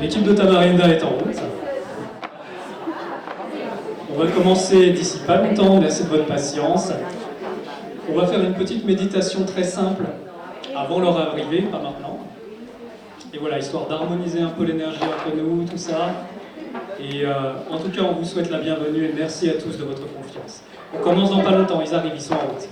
L'équipe de Tamarinda est en route. On va commencer d'ici pas longtemps, merci de votre patience. On va faire une petite méditation très simple avant leur arrivée, pas maintenant. Et voilà, histoire d'harmoniser un peu l'énergie entre nous, tout ça. Et en tout cas, on vous souhaite la bienvenue et merci à tous de votre confiance. On commence dans pas longtemps, ils arrivent, ils sont en route.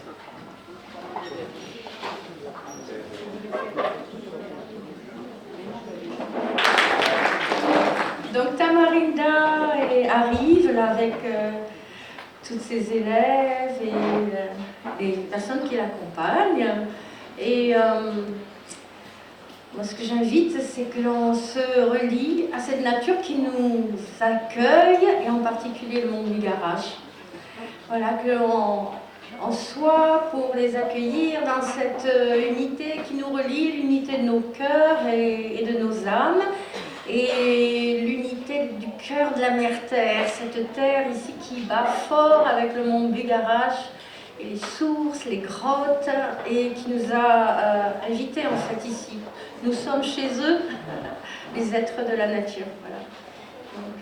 Donc Tamarinda arrive là avec toutes ses élèves et les personnes qui l'accompagnent. Et moi, ce que j'invite, c'est que l'on se relie à cette nature qui nous accueille, et en particulier le monde du garage. Voilà, que l'on soit pour les accueillir dans cette unité qui nous relie, l'unité de nos cœurs et de nos âmes, et l'unité du cœur de la mère Terre, cette terre ici qui bat fort avec le monde du garage, et les sources, les grottes, et qui nous a invités en fait ici. Nous sommes chez eux, les êtres de la nature. Voilà. Donc,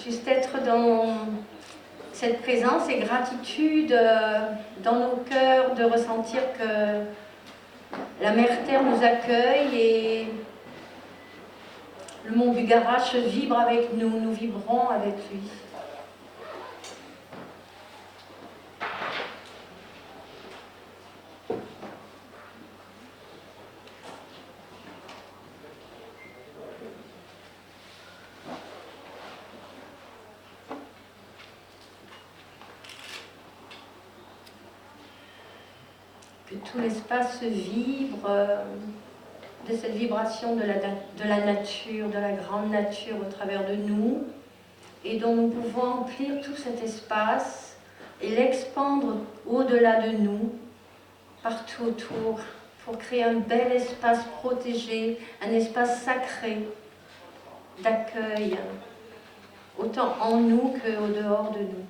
juste être dans cette présence et gratitude dans nos cœurs, de ressentir que la mère Terre nous accueille et le monde du garage vibre avec nous, nous vibrons avec lui. Que tout l'espace vibre de cette vibration de la nature, de la grande nature au travers de nous, et dont nous pouvons emplir tout cet espace et l'expandre au-delà de nous, partout autour, pour créer un bel espace protégé, un espace sacré d'accueil, autant en nous qu'au dehors de nous.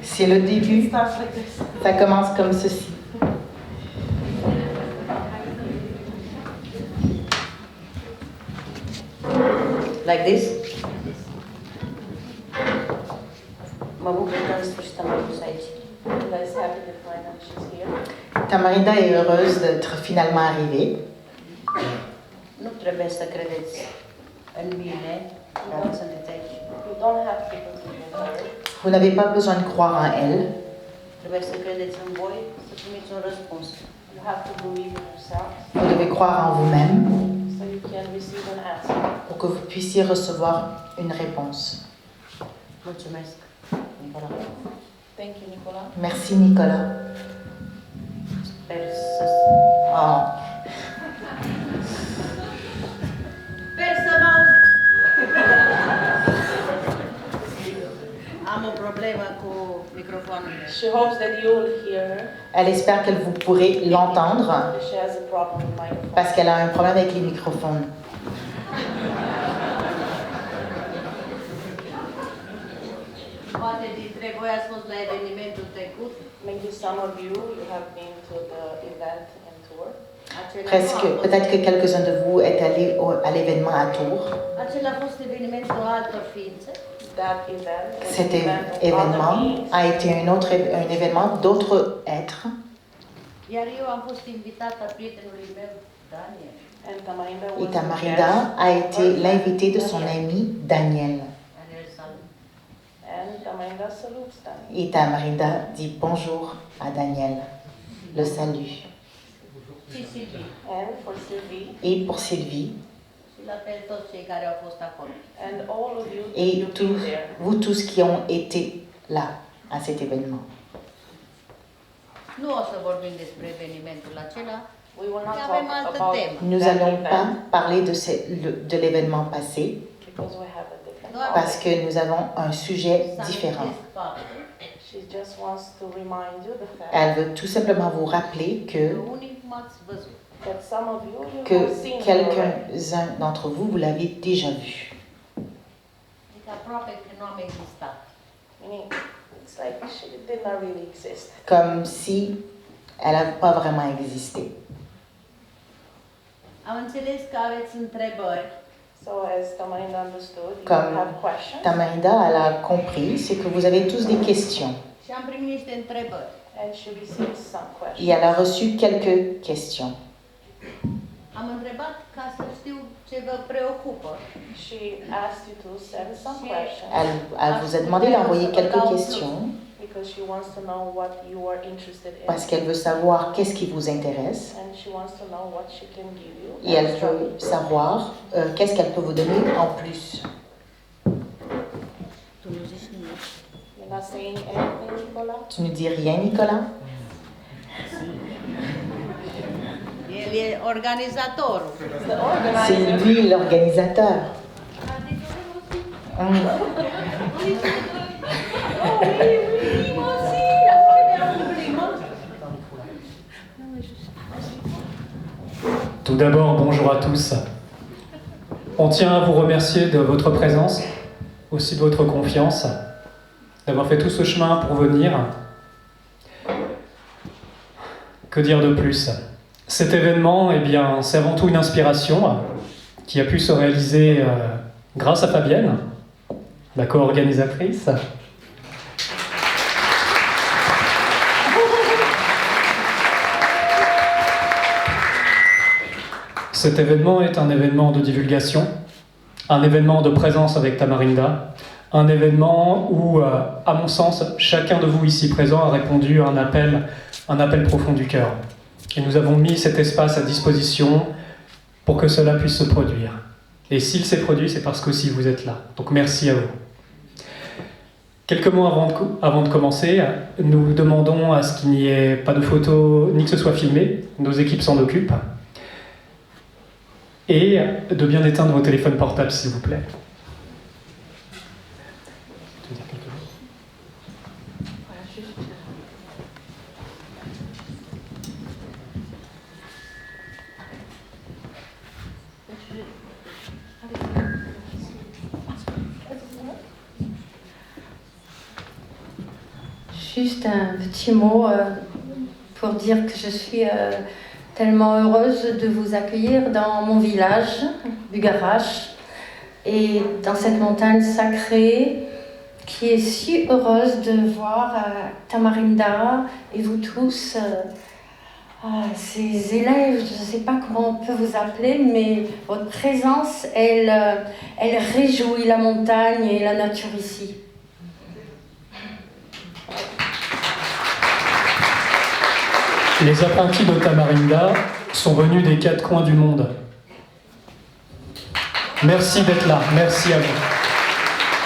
C'est le début. Ça commence comme ceci. Like this. Tamarinda est heureuse d'être finalement arrivée. Nu trebuie să credeți în mine, dacă sunteți. You don't have to believe in her. Vous n'avez pas besoin de croire en elle. Trebuie să credeți în voi, să primiți un răspuns. You have to believe in yourself. Vous devez croire en vous-même. So you can receive an answer. pour que vous puissiez recevoir une réponse. Mulțumesc, Nicola. Thank you, Nicola. Merci, Nicolas. Sper să... Oh. Sper să mă auzi. Am o problemă cu microfonul. She hopes that you will hear her. Elle espère que vous pourrez l'entendre She has a problem with microphone. parce qu'elle a un problème avec les microphones. Poate dintre voi ați fost la evenimentul trecut. Maybe some of you have been to the event and tour. Acela Presque, nu a fost- peut-être que quelques-uns de vous êtes allés à l'événement à Tours. Acela a fost evenimentul altor ființe. That event was Cet an event of événement other beings. a été un événement d'autres êtres. Iar eu am fost invitată a prietenului meu, Daniel. And Tamarinda Et was Tamarinda the guest. a été l'invité de son ami Daniel. Daniel salut. And Tamarinda salutes Daniel. Et Tamarinda dit bonjour à Daniel, le salue. Și Silvii. And for Sylvie. Et pour Sylvie, Și la fel toți cei care au fost acolo. And all of you, et you've been tous, there. vous tous qui ont été là à cet événement. Nu o să vorbim despre evenimentul acela. We will not Avem talk altă about temă. Nous that n'allons event pas parler de l'événement passé because we have a different Doar- parce que nous avons un sujet Să différent. amintesc faptul She just wants to remind you the fact Elle veut tout simplement vous rappeler că que, unii m-ați văzut. that some of you que have seen her already. quelques-uns d'entre vous, vous l'avez déjà vu. Adică aproape că nu am existat. Meaning, it's like she did not really exist. Comme si elle n'a pas vraiment existé. Am înțeles că aveți întrebări. So as Tamarinda understood, you Comme have questions. Tamarinda, elle a compris, c'est que vous avez tous des questions. Și am primit niște întrebări. And she received some Et questions. elle a reçu quelques questions. Am întrebat ca să știu ce vă preocupă. She asked you to send some She- questions Elle vous a demandé d'envoyer quelques questions because she wants to know what you are interested in. parce qu'elle veut savoir qu'est-ce qui vous intéresse And she wants to know what she can give you. et elle veut savoir qu'est-ce qu'elle peut vous donner en plus. Tu nu zici nimic. You're not saying anything, Nicola? Tu ne dis rien, Nicolas? El e organizatorul. It's the C'est organizer. lui l'organisateur. Hum. Tout d'abord, bonjour à tous. On tient à vous remercier de votre présence, aussi de votre confiance, d'avoir fait tout ce chemin pour venir. Que dire de plus? Cet événement, eh bien, c'est avant tout une inspiration qui a pu se réaliser grâce à Fabienne, la co-organisatrice. Cet événement est un événement de divulgation, un événement de présence avec Tamarinda, un événement où, à mon sens, chacun de vous ici présent a répondu à un appel profond du cœur. Et nous avons mis cet espace à disposition pour que cela puisse se produire. Et s'il s'est produit, c'est parce qu'aussi vous êtes là. Donc merci à vous. Quelques mots avant de commencer, nous demandons à ce qu'il n'y ait pas de photos ni que ce soit filmé. Nos équipes s'en occupent. Et de bien éteindre vos téléphones portables, s'il vous plaît. Tu veux dire quelque chose ? Juste un petit mot pour dire que je suis tellement heureuse de vous accueillir dans mon village, Bugarache, et dans cette montagne sacrée qui est si heureuse de voir Tamarinda et vous tous, ces élèves, je ne sais pas comment on peut vous appeler, mais votre présence, elle réjouit la montagne et la nature ici. Les apprentis de Tamarinda sont venus des 4 coins du monde. Merci d'être là, merci à vous.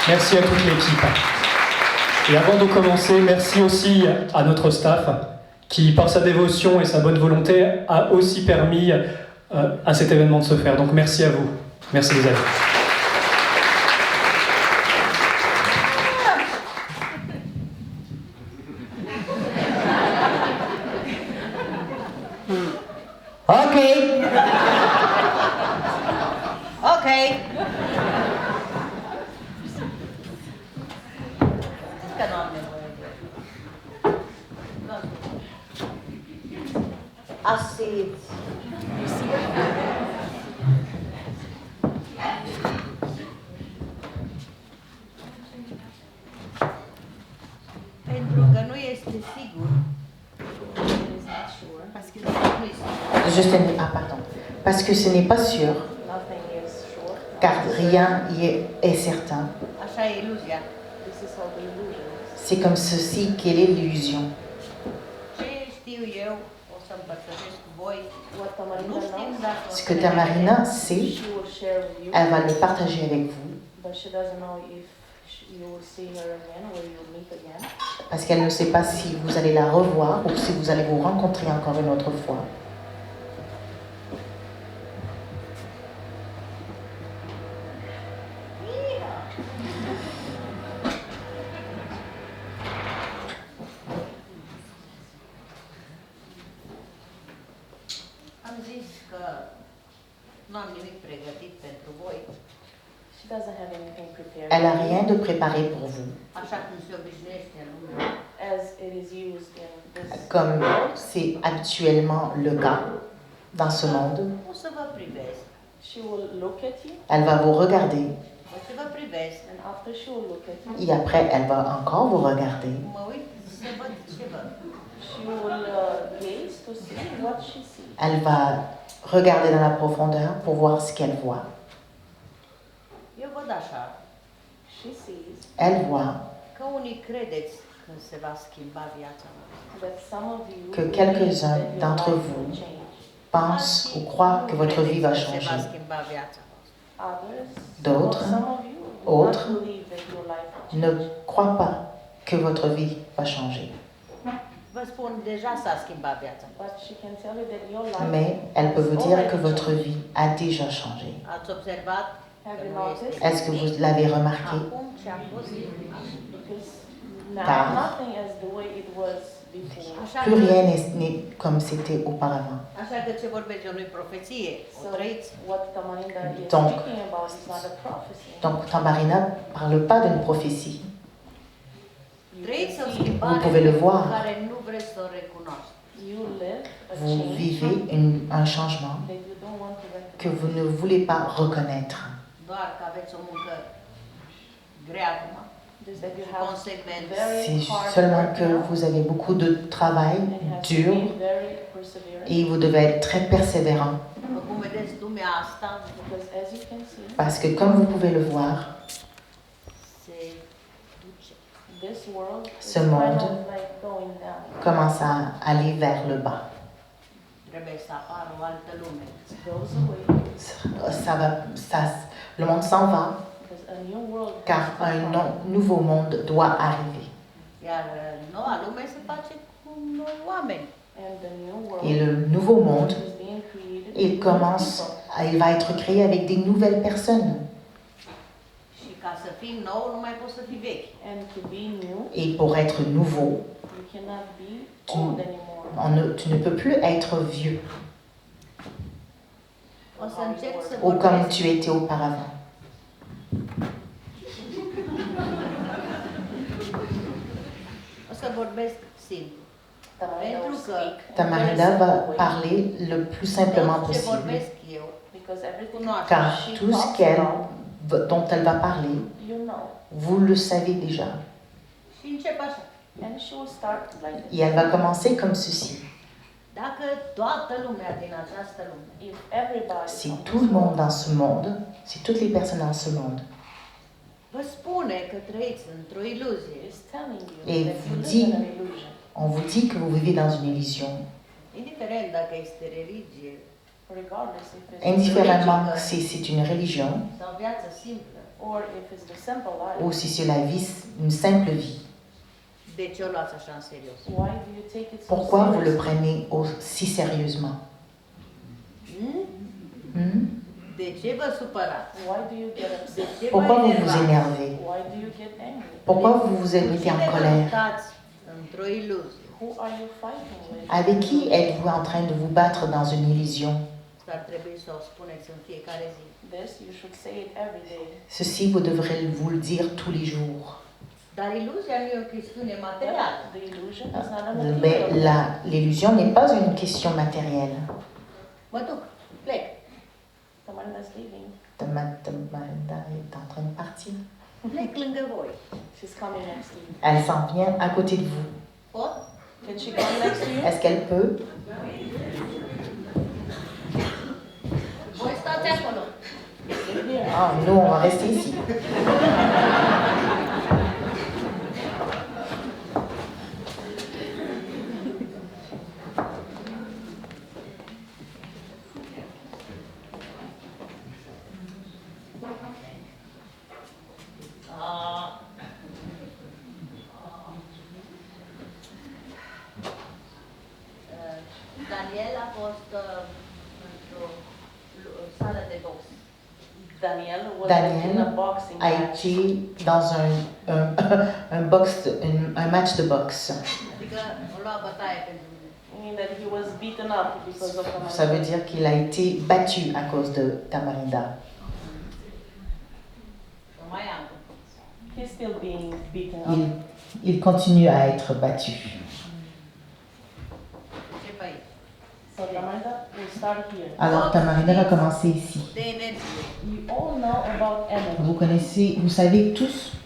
Merci à toute l'équipe. Et avant de commencer, merci aussi à notre staff qui, par sa dévotion et sa bonne volonté, a aussi permis à cet événement de se faire. Donc merci à vous. Merci les amis. OK. Ok. Că nu am nevoie de... Asiți. Pentru că nu este sigur. Juste pardon. Parce que ce n'est pas sûr, Nothing is sure. car rien est certain. Așa e iluzia. This is how the illusion is. C'est comme ceci qu'est l'illusion. Ce știu eu, o să împărtășesc cu voi. What Tamarina Nu știm knows, dacă o Ce să que ne Tamarina vedem. sait, she will share with you, elle va le partager avec vous, but she doesn't know if you will see her again or you will meet again. parce qu'elle ne sait pas si vous allez la revoir ou si vous allez vous rencontrer encore une autre fois. Am zis că nu am nimic pregătit pentru voi, She doesn't have anything prepared. Elle n'a rien de préparé pour vous. așa cum se obișnuiește în lume. As it is used in this Comme c'est habituellement le cas dans ce monde, O să vă privesc. she will look at you, elle va vous regarder O să vă privesc. and after she will look at you, et après elle va encore vous regarder. Mă uit să văd ce văd. she will gaze to see what she sees. Elle va regarder dans la profondeur pour voir ce qu'elle voit. Eu văd așa, She sees Elle voit că unii credeți că se va schimba viața voastră. that some of you Que believe quelques-uns that your d'entre life vous will change. pense ou croit que votre vie va Se va changer. schimba viața voastră. Others, D'autres, some of you do autres, not believe that your life will ne change. croient pas que votre vie va changer. Vă spun, deja s-a schimbat viața. But she can tell you that your life Mais elle peut vous has dire already que votre changed. vie a déjà changé. Ați observat Have că you nu este noticed? Est-ce que vous l'avez remarqué? acum ce a fost. Because now Car nothing is the way it was before. Așa plus că, rien n'est comme c'était auparavant. așa că ce vorbește nu-i profeție, o So trăiți. what Tamarinda is Donc- speaking about is not a prophecy. Donc Tamarina ne parle pas d'une prophétie. You Trăiți o can see, schimbare Vous pouvez le voir. care nu vreți să o recunoaști. you live a Vous change vivez un changement that you don't want to que recognize. vous ne voulez pas reconnaître. Doar că aveți o muncă grea acum, Just that you have consecvent. very C'est hard seulement work que now vous avez beaucoup de travail and have to dur be very perseverant. et vous devez être très persévérant După cum vedeți, lumea asta Because as you can see, parce que comme vous pouvez le voir, se duce. this world is Ce kind monde of like going down. commence à aller vers le bas. Trebuie să apară o altă lume. It goes away Le monde s'en va because a new world has car to un come. nouveau monde doit arriver. Iar noua lume se face cu noi oameni. And the new world Et le nouveau monde, is being created il with commence, people. il va être créé avec des nouvelles personnes. Și ca să fii nou, nu mai poți să fii vechi. And to be new, Et pour être nouveau, you cannot be Tu- old anymore. tu ne peux plus être vieux O să încerc să ou comme vorbesc. tu étais auparavant. O să vorbesc simplu. Tamarina will Pentru că speak Tamarina in a very va simple way, parler le plus simplement tot ce possible, vorbesc eu, because everything cunoaște. car she tout ce talks dont elle va parler, you know. vous le savez déjà. Și încep așa. And she will start like Et this. elle va commencer comme ceci. Dacă toată lumea din această lume If everybody Si from tout this le monde world dans ce monde, si toutes les personnes dans ce monde, vă spune că trăiți într-o iluzie, is telling you Et that you vous live dit- in an illusion, on vous dit que vous vivez dans une illusion, indiferent dacă este religie, regardless if it's indifféremment si c'est une religion Sau viață simplă. or if it's the simple life. ou si c'est la vie, une simple vie. De ce o luați așa în serios? Why do you take it so Pourquoi vous le seriously? prenez si sérieusement? Hmm? Hmm? De ce vă supărați? Why do you get De upset? ce Pourquoi vă vous vous enervați? énervez? Why do you get angry? Pourquoi vous vous Cu mettez en cine vă colère? luptați într-o iluzie? Who are you fighting with? Avec qui êtes-vous en train de vous battre dans une illusion? Asta ar trebui să o spuneți în fiecare zi. This, you should say it every day. Ceci, vous devrez vous le dire tous les jours. Dar iluzia nu e o chestiune materială. The illusion is not a Mais material. l'illusion n'est pas une question matérielle. Mă duc, plec. Someone is leaving. Tamarina est en train de partir. Plec lângă voi. She's coming next to you. Elle s'en vient à côté de vous. Pot? Can she come next to you? Est-ce qu'elle peut? Voi stați acolo. Sit here. Ah, nous, on va rester ici. Daniel a fost într-o sală de box. Daniel was Daniel in a boxing a match. été dans un match de boxe. Adică o lua bătaie pentru mine. Meaning that he was beaten up because of the Ça veut dire qu'il a été battu à cause de Tamarinda. O mai am. He's still being beaten up. Il continue à être battu. Ce pe aici? So Tamarina, we'll start here. Alors Tamarinda va commencer ici. De energie. You all know about energy.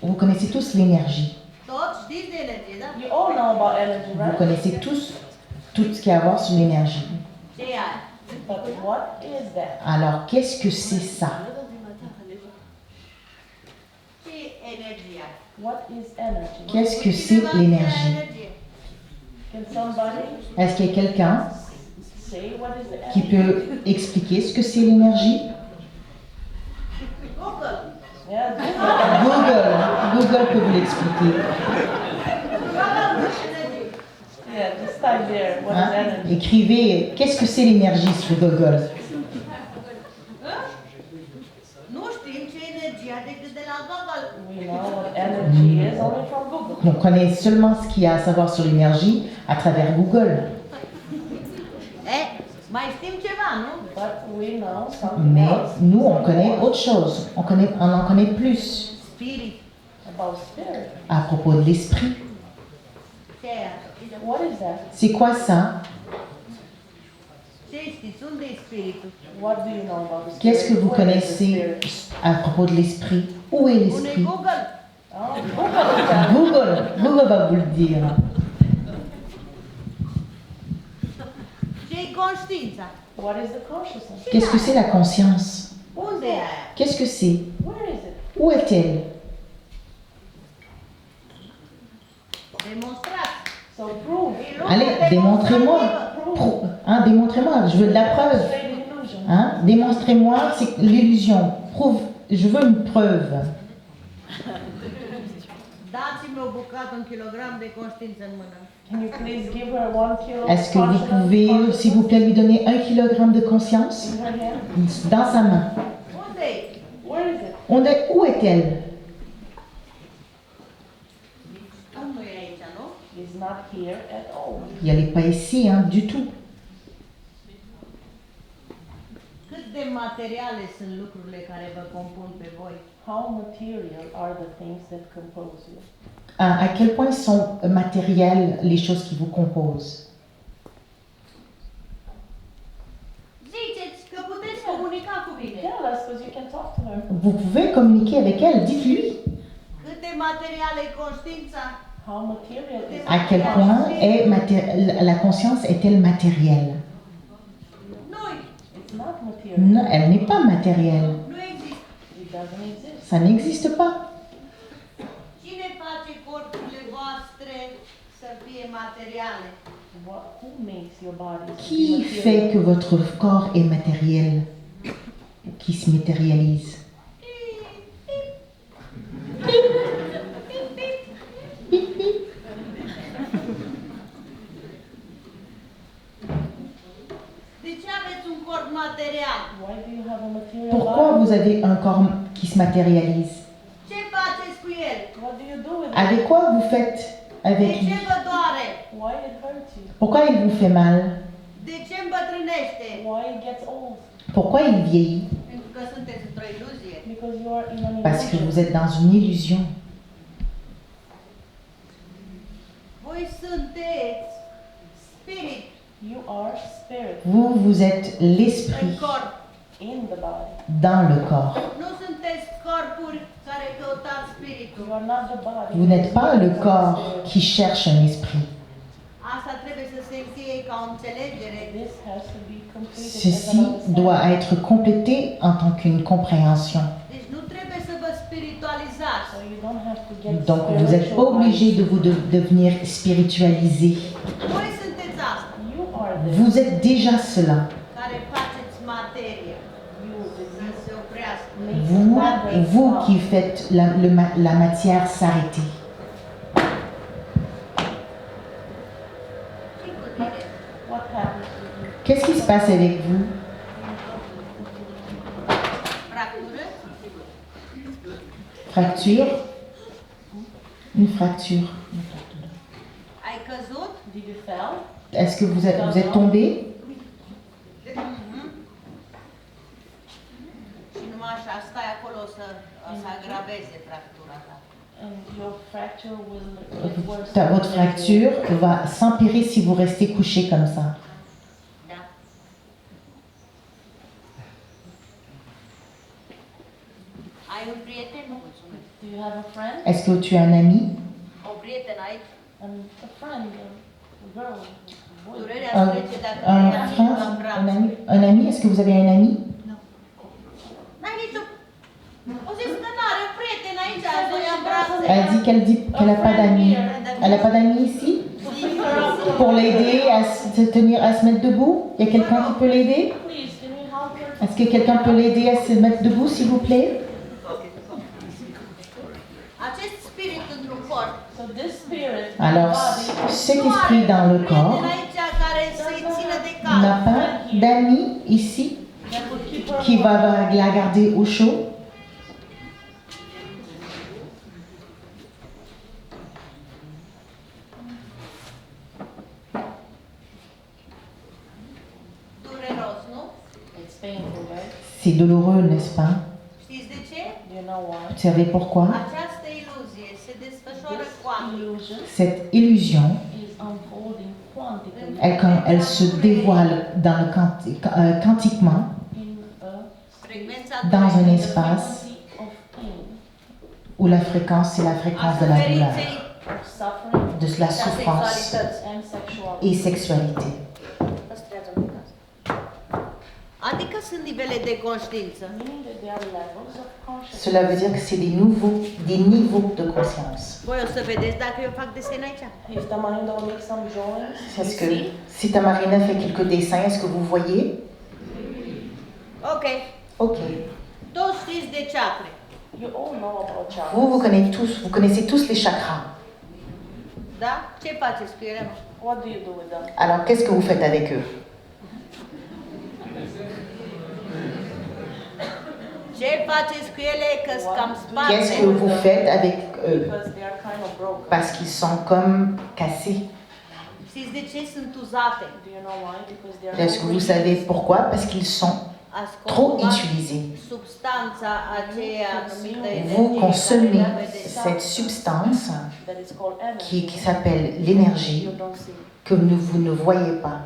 Vous connaissez tous l'énergie. Toți știți de energie, da? You all know about energy, Vous right? connaissez tous tout ce qu'il y a à voir sur l'énergie. Ce e aia? But what is that? Alors, qu'est-ce que c'est ça? Ce e energia? What is energy? Qu'est-ce que c'est l'énergie? Can somebody Est-ce qu'il y a quelqu'un say what is the qui energy? peut expliquer ce que c'est l'énergie? Google. Yeah, Google peut vous l'expliquer. yeah, just type there. What is Hein? energy? Écrivez qu'est-ce que c'est l'énergie sur Google. Nu știm ce e energia decât de la Google. We know what energy is only from Google. On connaît seulement ce qu'il y a à savoir sur l'énergie à travers Google. Mai știm ceva, nu? But we know something Mais else nous, on connaît autre chose. On en connaît plus Spirit. about spirit. à propos de l'esprit. Ce e aia? What is that? C'est quoi ça? Ce știți? Unde e spiritul? What do you know about the spirit? Qu'est-ce que vous Where is the connaissez spirit? à propos de l'esprit? Où est Unde e l'esprit? Google? Oh, Google is that. Google va vous le dire. Ce e conștiința? What is the consciousness? Qu'est-ce que c'est la conscience? Unde e aia? Qu'est-ce que c'est? Where is it? Où est-elle? Demonstrați. So prove. E lumea Allez, démontrez-moi. demonstrativă. Hein, démontrez-moi. Je veux de la preuve. Say the illusion. Hein? Démontrez-moi c'est l'illusion. Prouve. Je veux une preuve. Dați-mi o bucată, 1 kilogram de conștiință în mână. Can you please give her 1 kilo of Est-ce que vous pouvez, s'il vous plaît, lui donner 1 kilogramme de conscience in her hand? dans sa main? Unde e? Where is it? Où est-elle? Nu e aici, nu? It's not here at all. Elle n'est pas ici, hein, du tout. Cât de materiale sunt lucrurile care vă compun pe voi? How material are the things that compose you? À quel point sont matérielles les choses qui vous composent? Ziceți că puteți comunica cu mine. Tell us, because you can talk to her. Vous pouvez communiquer avec elle, dites-lui. Cât de materială e conștiința? How material is À quel point la conscience est-elle matérielle? Nu-i. It's not material. Non, elle n'est pas matérielle. Nu există. It doesn't exist. Ça n'existe pas. Cine face corpurile voastre să fie materiale? Who makes your body? Qui fait que votre corps est matériel, qui se matérialise? De ce aveți un corp material? Why do you have a material Pourquoi body? vous avez un corps qui se matérialise? Ce faceți cu el? What do you do with it? Avec quoi vous faites De avec ce lui? vă doare? Why it hurts you? Pourquoi il vous fait mal? De ce îmbătrânește? Why it gets old? Pourquoi il vieillit? Pentru că sunteți într-o iluzie. Because you are in an Parce que illusion. vous êtes dans une illusion. Voi sunteți spirit You are spirit Vous êtes în l'esprit corp. in the body. dans le corps. Nu sunteți corpuri care căutați You spiritul. are not the body. Vous n'êtes pas le corps qui cherche un esprit. Asta trebuie să se încheie ca o înțelegere. This has to be completed as an Ceci understanding. doit être complété en tant qu'une compréhension. Deci nu trebuie să vă spiritualizați. So you don't have to get Donc vous n'êtes pas obligé de vous devenir spiritualisé. Voi sunteți asta, You are this. Vous êtes déjà cela. care faceți materie You să se oprească. Vous qui faites la matière s'arrêter. Și cu tine. What happens with you? Qu'est-ce qui se passe avec vous? Fractură? Fracture? Une fracture. Ai căzut? Did you fell? Est-ce que vous êtes tombé? Mhm. Și numai așa, stai acolo să agraveze fractura ta. And your fracture will get worse. Votre fracture va s'empirer si vous restez couché comme ça. Da? Ai un prieten? Nu, mulțumesc. Do you have a friend? Est-ce que tu as un ami? O prietenă aici? And a friend, a girl, a boy. Durerea Un, îți trece dacă un te ia frère? în braț. Un ami? Est-ce que vous avez un ami? N-ai nicio... O zis că n-are un prieten aici, să o ia în brațe. Elle dit qu'elle n'a pas d'amis. Elle n'a pas d'amis ici? Pour l'aider à se tenir, à se mettre debout? Il y a quelqu'un qui peut l'aider? Please, can you help her? Est-ce que quelqu'un peut l'aider à se mettre debout, s'il vous plaît? Acest spirit într-un corp. So this spirit, Alors, body, cet esprit dans le Prieten corps aici care să-i țină de n'a cal. pas d'amis ici that will keep her qui va la garder au chaud? Dureros, nu? It's painful, right? C'est douloureux, n'est-ce pas? Știți de ce? Do you know why? Vous savez pourquoi? Această iluzie se desfășoară This quantum. illusion Cette illusion, is unfolding quantically quand elle se dévoile dans le quantiquement, in a Frecvența dans un durerii, espace frequency of pain, où la fréquence, c'est la a fréquence de la douleur, suferinței of suffering, de la și a souffrance sexualității. and sexuality. et sexualité. Păstrează-mă în casă. Adică sunt nivele de conștiință. Meaning that there are levels of consciousness. Cela veut dire que c'est des niveaux de conscience. Voi o să vedeți dacă eu fac desen aici. If Tamarindo will make some drawings, Est-ce you que see? si Tamarina fait quelques dessins, est-ce que vous voyez? Ok. Ok. Toți știți de chakre. You all know about chakras. Vous connaissez tous les chakras. Da? Ce faceți cu ele? What do you do with them? Alors, qu'est-ce que vous faites avec eux? Ce faceți cu ele că sunt cam Qu'est-ce que sparte? vous faites avec eux? Because they are kind of broken. Parce qu'ils sont comme cassés. Știți de ce sunt uzate? Do you know why? Because they are Est-ce que vous savez pourquoi? Parce qu'ils sont Ați trop consumat utilisés. substanța aceea numită Vous energie consommez care nu vedeți. cette substance that is called qui energy. s'appelle l'énergie You don't see. que vous ne voyez pas.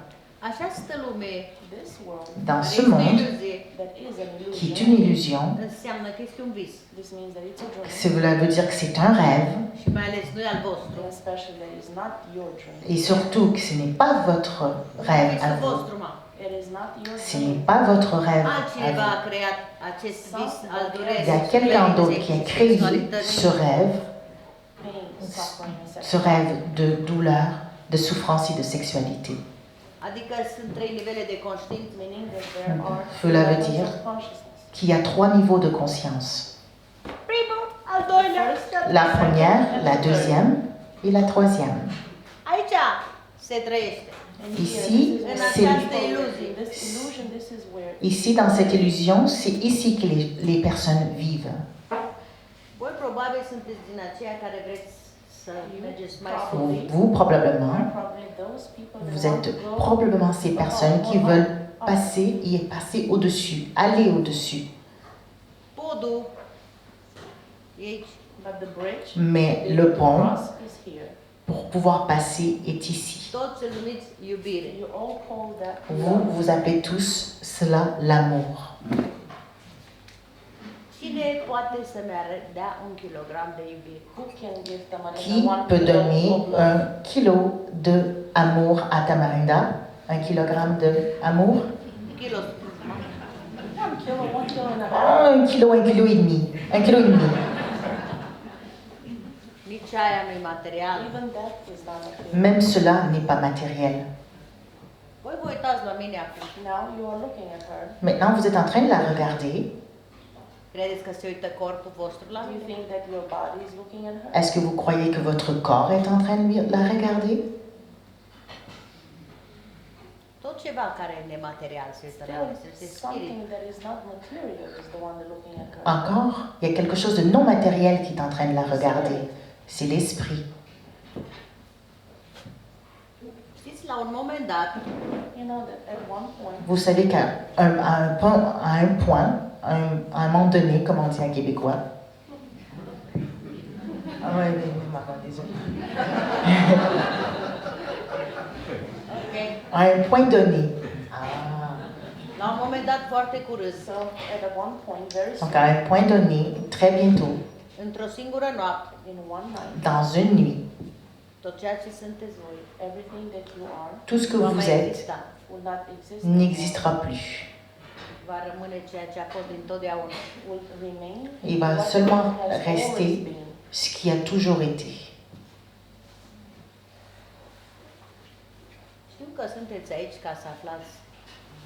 Această lume This world Dans care ce este o monde, iluzie, that is an qui est illusion, une illusion, înseamnă că este un vis. this means that it's a dream. cela veut dire que c'est un rêve, Și mai ales nu e al vostru. And especially that is not your dream. et surtout que ce n'est pas votre rêve à Visul vous. vostru, mă. It is not your Ce dream. n'est pas votre rêve à Altcineva a vous. creat acest vis al Il y a durerii, quelqu'un d'autre qui a créé sexualității. ce rêve, Pain, suffering, and ce sexuality. rêve de douleur, de souffrance et de sexualité. Adică sunt 3 nivele de conștiință. Meaning that there are Cela veut levels dire of consciousness. qu'il y a 3 niveaux de conscience. Primul, al doilea, La première, la deuxième et la troisième. Aici se trăiește. And Ici, here, În c'est această iluzie. this illusion, this is where ici dans cette illusion, c'est ici que les personnes vivent. Voi probabil sunteți din aceia care vreți să mergeți mai sus. Vous, probablement, are probably those people that vous want êtes to go probablement ces personnes qui veulent passer au-dessus, aller au-dessus. Podul e aici. but the bridge, Mais the le pont, cross is here. pour pouvoir passer, est ici. Toți îl numiți iubire. You all call that Vous, love. vous appelez tous cela l'amour. Cine poate să-mi dea 1 kilogram de iubire? Who can give the money? Qui peut donner 1 kilo de amour à Tamarinda? 1 kilogramme de amour? Kilo. 1 kilo and a half. 1 kilo, 1 kilo et demi. 1 kilo et demi. Nici aia nu-i material. Even that is not material. Même cela n'est pas matériel. Voi vă uitați la mine acum. Now you are looking at her. Maintenant, vous êtes en train de la regarder. Credeți că se uită corpul vostru la Do you mine? think that your body is looking at her? Est-ce que vous croyez que votre corps est en train de la regarder? Tot ceva care e nematerial se uită la Still, mine. Se spirit. something that is not material is the one that looking at her. Encore, il y a quelque chose de non matériel qui est en train de la regarder. C'est l'esprit. Știți, la un moment dat, You know that at one point, Vous savez qu'à un point, à un moment donné, comme on dit en québécois. Ah ouais, désolé. ok, À un point donné. Ah. la un moment dat foarte curând, so at one point, very soon, Donc à un point donné, très bientôt, într-o singură noapte, in one night, dans une nuit, tot ceea ce sunteți voi everything that you are tout ce que va vous mai êtes exista. will not exist. n'existera plus. Va rămâne ceea ce a fost dintotdeauna. Will remain. Il va what seulement it has rester always been. ce qui a toujours été. Știu că sunteți aici ca să aflați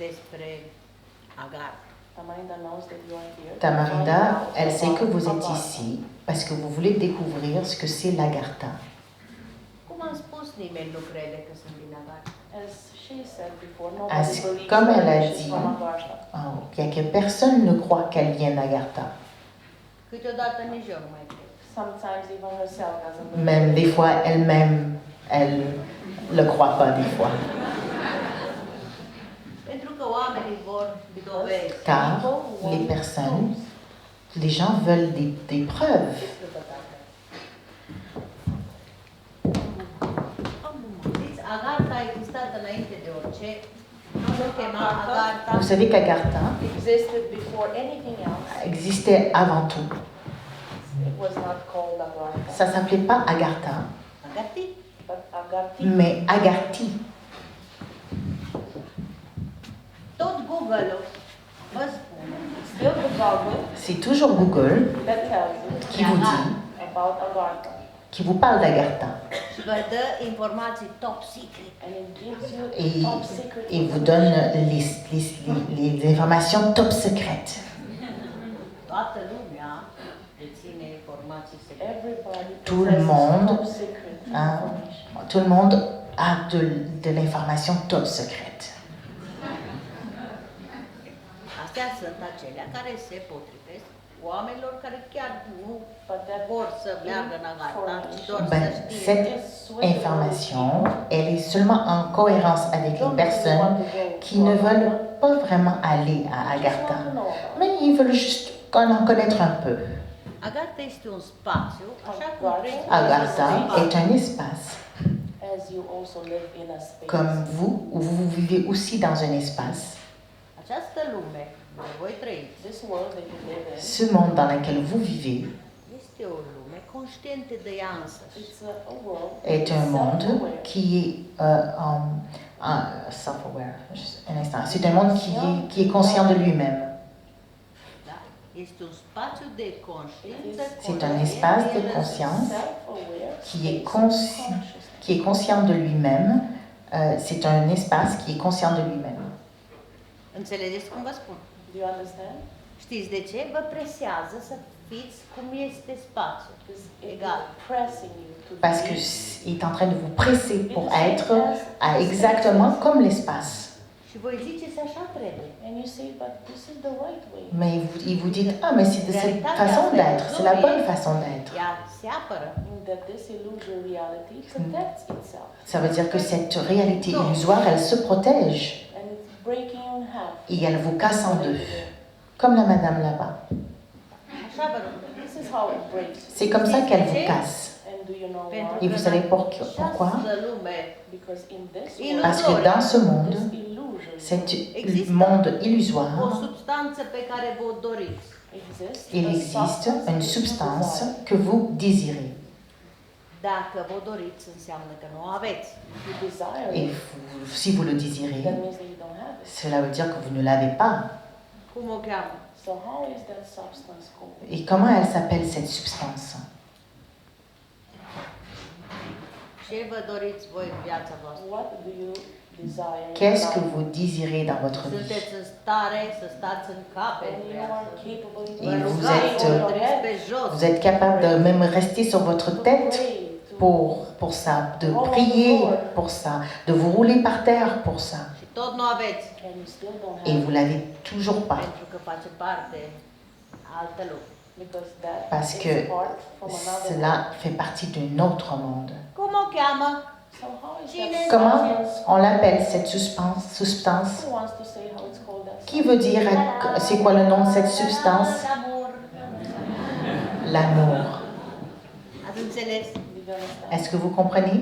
despre Agar. Tamarinda knows that you are here. Tamarinda, elle sait que vous êtes Agar. ici parce que vous voulez découvrir ce que c'est l'Agartha. Cum am spus, nimeni nu crede că sunt din Agar. As she said before, As nobody believes comme elle a that she's dit, from Agartha. Oh, il y a que personne ne croit qu'elle vient d'Agartha. Câteodată nici eu nu mai cred. Sometimes even herself doesn't believe. Même des fois, elle-même, elle le croit pas des fois. Pentru că oamenii vor dovezi. Car les personnes, les gens veulent des preuves. Știți, Agartha a existat înainte de orice. Nu se chema Agartha. Vous savez qu'Agartha Existed before anything else. existait avant tout. It was not called Agartha, Ça s'appelait pas Agartha, Agarthi. but Agarthi. mais Agarthi. Tot Google-ul vă spune Still the Bible C'est toujours Google that tells you qui vous dit, about Agartha. qui vous parle d'Agartha. și vă dă informații top secret. And it gives you Et, top secret et vous donne les informations top secrètes. Toată lumea deține informații secrete. Everybody Tout le possesses monde, top secret Hein, information. tout le monde a de l'information top secrète. Astea sunt acelea care se potrivesc oamenilor care chiar nu But that vor să meargă în Agartha, ci doar să Ben, știe. cette information, elle est seulement en cohérence avec les personnes qui ne veulent pas vraiment aller à Agartha. Mais ils veulent juste en connaître un peu. Agartha este un spațiu, așa cum trăiți Agartha est un espace, As you also live in a space. comme vous, où vous vivez aussi dans un espace. Această lume unde voi trăiți This world that you live in, Ce monde dans lequel vous vivez este o lume conștientă de ea însăși. it's a world est un monde self-aware. qui est self-aware. Juste un instant. C'est un monde qui est conscient de lui-même. Da? Este un spațiu de conștiință, C'est un espace de conscience Self-aware qui est space of consciousness. qui est conscient de lui-même, c'est un espace qui est conscient de lui-même. Înțelegeți cum vă spun? Do you understand? Știți de ce? Vă presează să fiți cum este spațiul. It's Egal. pressing you to Parce be. qu'il est en train de vous presser pour être exactement comme l'espace. Și voi ziceți așa trebuie. And you say, but this is the right way. Mais il vous dit, ah, mais c'est de cette façon d'être, c'est la bonne façon d'être. Ea se apără. That this illusory reality protects itself. Ça veut dire que cette réalité illusoire, elle se protège And it's breaking you in half. et elle vous casse en deux, comme la madame là-bas. Așa vă rog. This is how it breaks. C'est comme ça qu'elle vous casse. And do you know Pentru why? Et vous savez pourquoi? Această lume Because in this Il- Parce que dans ce monde, this illusion cet monde o illusoire, substanță pe care vă o doriți. exists. il a existe substance une that you substance desire. que vous désirez. Dacă vă doriți, înseamnă că nu o aveți. You desire Et it, si vous le désirez, that means that you don't have it. cela veut dire que vous ne l'avez pas. Cum o cheamă? So how is that substance called? Et comment elle s'appelle cette substance? Ce vă doriți voi în viața voastră? What do you desire? in Qu'est-ce que life? vous désirez dans votre vie? Sunteți în stare să stați în cap în And you viață. are capable Et Vă vous rugați, êtes, vă doriți pe jos. Vous êtes capable de même rester sur votre tête pour ça, de prier pour ça, de vous rouler par terre pour ça. Și tot nu aveți. and you still don't Et have vous l'avez toujours pas. Pentru că face parte altă lume. because that Parce is que part from another cela world. fait partie d'un autre monde. Cum o cheamă? So how is Cine that Comment substance? on l'appelle cette substance? Who wants to say how it's called that Qui veut dire, c'est quoi le nom de cette substance? L'amour. L'amour. Ați înțeles? Did you understand? Est-ce que vous comprenez?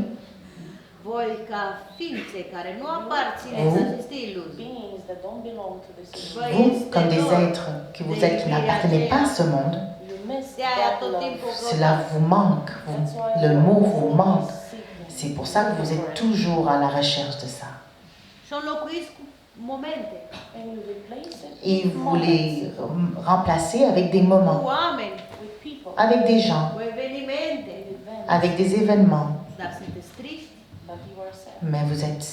Voi ca ființe care nu aparțineți Vous. acestei iluzii. Beings that don't belong to this Voi Vous, este comme des dor. êtres que vous êtes qui n'appartenez pas à ce monde, you miss De aia that tot love. timpul cela vous manque. That's why Le you're mot vous always manque. seeking. C'est pour ça que vous êtes toujours à la recherche de ça. Și o înlocuiți cu momente, And you replace it Et with vous les moments, remplacez avec des cu moments, oameni, with people, avec des gens, cu evenimente. with events, avec des événements. Dar sunteți triști, but you are sad. Mais vous êtes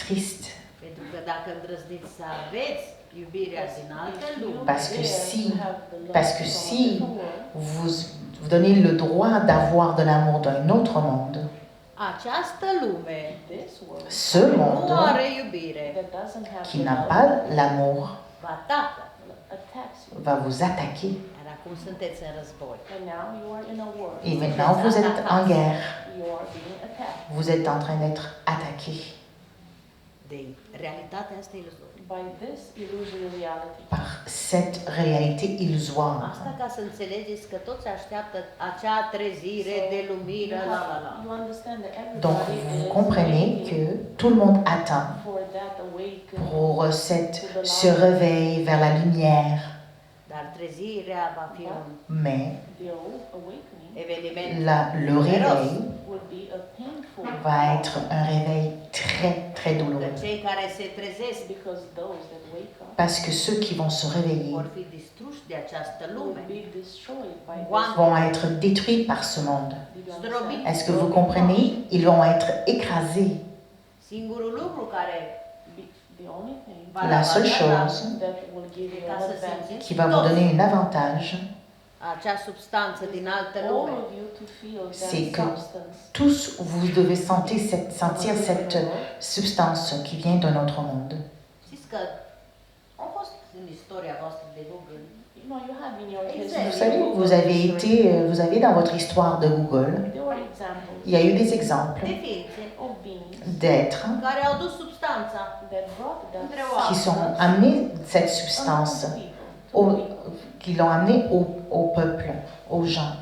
triste. pentru că dacă îndrăzniți să aveți iubirea din altă lume, Parce que Dare si- to have the love parce que from a si- different world, Vous donnez le droit d'avoir de l'amour d'un autre monde. această lume this world Ce nu monde are iubire, that doesn't have qui the n'a love pas l'amour vă atacă. attacks you. va vous attaquer. Iar acum sunteți în război. And now you are in a war. Et maintenant, vous êtes en guerre. You are being attacked Vous êtes en train d'être attaqué De realitatea asta iluzorie. by this illusory reality. par cette réalité illusoire. Asta ca să înțelegeți că toți așteaptă acea trezire de lumină, la la la. You understand that Donc, everybody vous is comprenez waiting que tout le monde attend for that awakening. pour ce réveil vers la lumière. Dar trezirea va fi un Mais The awakening eveniment le réveil would be a painful va être un réveil très, très că douloureux. cei care se trezesc because those that wake up Parce que ceux qui vont se réveiller vor fi distruși de această lume. will be destroyed by One. this. vont être détruits par ce monde. Did you understand? Est-ce que vous comprenez? Ils vont être écrasés. Singurul lucru care The only thing va La seule chose that will give you ca an să advantage, simțiți qui va vous donner un avantage, acea substanță din altă all lume. of you to feel C'est that que substance. tous vous devez sentir cette substance qui vient d'un autre monde. Știți că au fost în istoria voastră de Google You know, you have in your Exactly. history. Vous savez, vous avez dans votre histoire de Google, There were examples il y a eu des exemples de ființe of beings d'êtres care au dus substanța that brought that între qui oameni. sont amenés cette among substance, the people, to the people. qui l'ont amené au peuple, aux gens.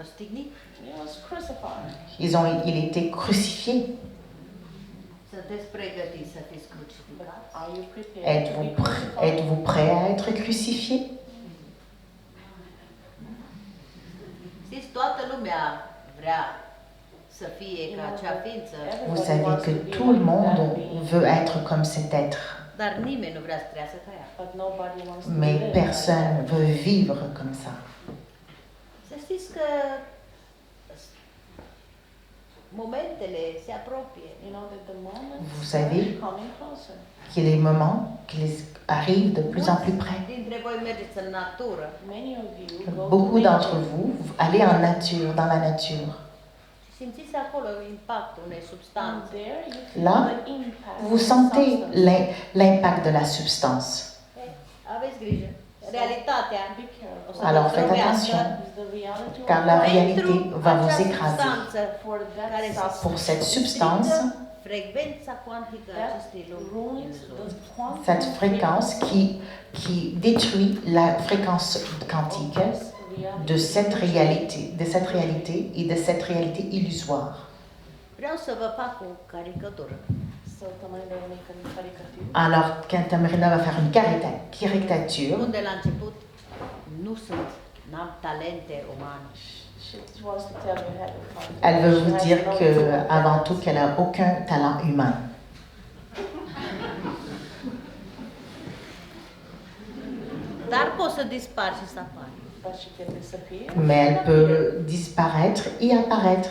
Răstignit. He was crucified. Il a été crucifié. Sunteți pregătiți să fiți crucificați? Are you prepared to be crucified? Êtes-vous prêt à être crucifié? Știți, toată lumea vrea să fie ca acea ființă, Vous savez que tout le monde veut être comme cet être, dar nimeni nu vrea să trăiască ca ea. But nobody wants to mais live. personne veut vivre comme ça. Să știți că momentele se apropie. You know that the moment Vous savez is coming closer. qu'il y a des moments qui arrivent de plus en plus près. Dintre voi mergeți în natură Many of you go Beaucoup to d'entre nature. vous allez en nature, dans la nature. și simțiți acolo impactul unei And substanțe. there you feel Là, the impact vous of sentez substance. l'impact de la substance. Aveți grijă. Realitatea Be careful. o să Alors vă faites zdrobească attention, Is the reality car of la life. réalité va vous această écraser. substanță, For that care substance Pour cette substance, frecvența cuantică a that acestei lumi. ruins the quantum cette fréquence qui détruit la fréquence quantique de cette réalité et de cette réalité illusoire. Vreau să vă fac o caricatură. So Tamarina will make a caricature. Alors, Tamarina va faire une caricature. Unde la început n-am talente umane. She wants to tell you ahead of time. Elle veut She vous has dire no que, clue. avant tout, qu'elle n'a aucun talent humain. Dar pot să dispar și să apar. But she can disappear. Mais elle peut disparaître et apparaître.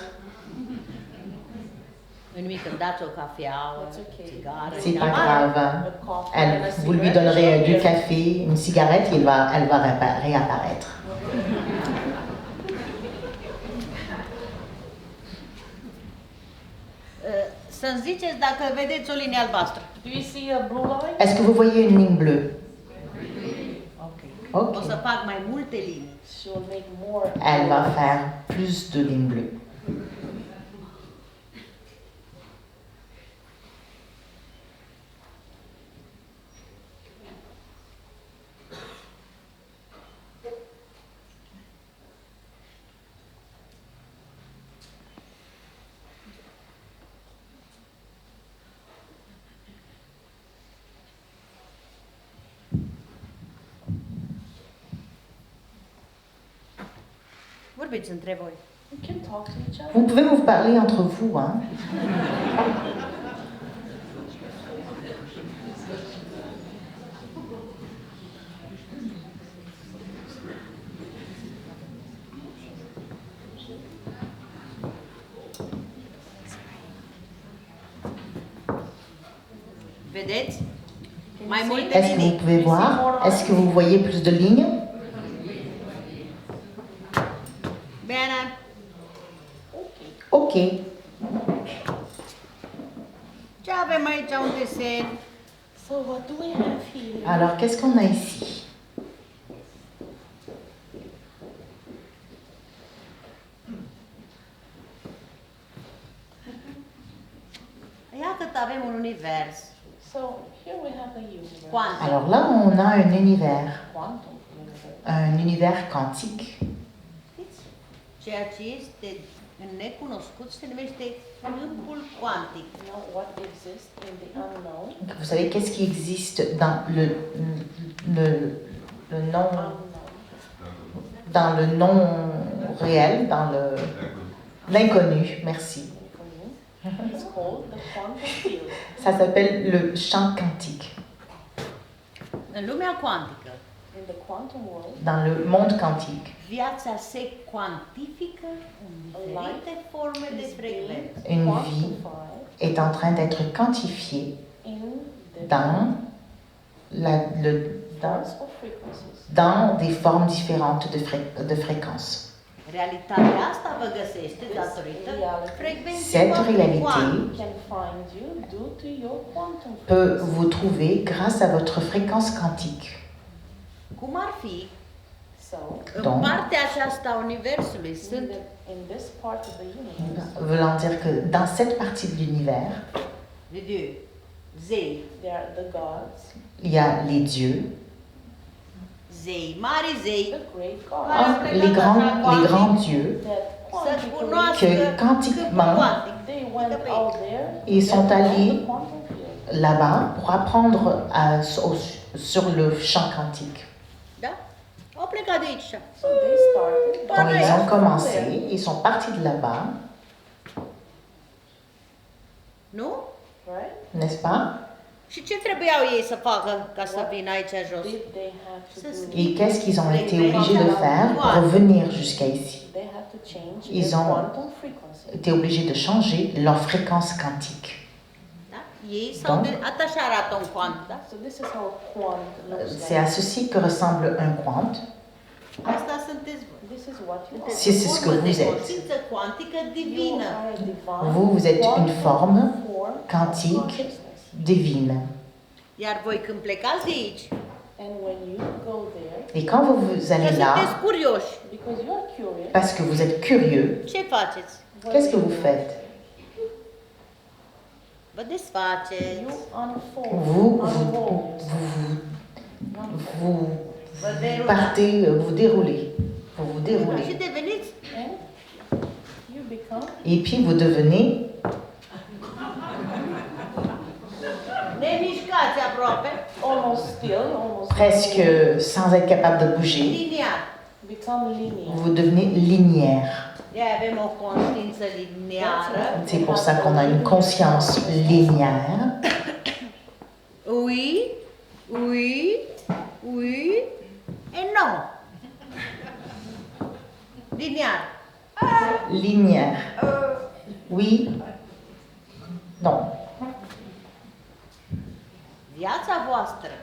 Nu nimic, îmi dați o cafea, o That's okay. țigară. C'est și pas apar. grave. A coffee and a Vous lui cigarette, donnerez she'll du appear. café, une cigarette, elle va réapparaître. Să-mi ziceți dacă vedeți o linie albastră. Do you see a blue line? Est-ce que vous voyez une ligne bleue? Ok. Ok. O să fac mai multe linii. She will make more. Elle va faire plus de lignes bleues. Vorbiți între voi. You can talk to each other. Vous pouvez vous parler entre vous, hein? Vedeți? Can Mai you multe see? Est-ce que vous linii. pouvez voir? Est-ce que vous voyez plus de lignes? Bine. Ok. Ce avem aici? Un desen. So what do we have here? Alors, qu'est-ce qu'on a ici? Iată că avem un univers So here we have a universe. cuantic. Alors là, on a un univers Quantum universe. quantique. Știți? Ceea ce este necunoscut se numește câmpul cuantic. You know what exists in the unknown? Vous savez qu'est-ce qui existe dans le non, Unknown. dans le non réel, dans l'inconnu. Merci. It's called the quantum field. Ça s'appelle le champ quantique. În lumea cuantică, In the quantum world, Dans le monde quantique, viața se cuantifică în diferite forme de frecvență. une vie quantified est en train d'être quantifiée in the dans, forms of frequencies. dans des formes différentes de fréquences. Realitatea asta vă găsește datorită frecvenței Cette voastre réalité cuantice. Can find you due to your quantum peut frequency. vous trouver grâce à votre fréquence quantique. Cum ar fi, So, în Donc, partea aceasta a Universului sunt in this part of the universe, voulant dire que dans cette partie de l'univers, Dieu, zei, there are the gods, il y a les dieux, zei, mari zei, the great gods, les grands dieux, that să quantically cunoască que câmpul quantiquement, cuantic. they went out there, Ils sont they found allés the quantum field. là-bas pour apprendre sur le champ quantique. Da? Au plecat de aici. So they started, Donc ils ont from commencé, there, ils sont partis de là-bas, Nu? right? n'est-ce pas? Și ce trebuiau ei să facă ca să vină aici jos? Did they have to Să do? Et qu'est-ce qu'ils ont été obligés de faire pour venir jusqu'à ici? They had to change Ils their ont quantum frequency. été obligés de changer leur fréquence quantique. Da? Ei s-au Donc, așa arată un quant, da? So this is how a quant looks C'est like. à ceci que ressemble un quant. Asta sunteți voi. This is what you are. C'est ce que Formă de vous êtes. conștiință cuantică You divină. are a divine Vous êtes une forme form of quantique consciousness. divine. Iar voi când plecați de aici, And when you go there, Et quand vous că allez sunteți là, curioși, because you are curious, parce que vous êtes curieux, ce faceți? qu'est-ce que vous faites? Vă desfaceți, you unfold, Vous, unroll vous, yourself. vous vă derulați partez, vous déroulez. Vous vous și déroulez. deveniți And you become Et puis vous devenez nemișcați aproape, almost still, almost presque sans être capable de bouger. liniar. become linear. Vous devenez linéaire. De-aia avem o conștiință lineară. C'est pour ça qu'on a une conscience linéaire. Oui, oui, oui, et non. Linear. Linéaire. Oui. Non. Viața voastră,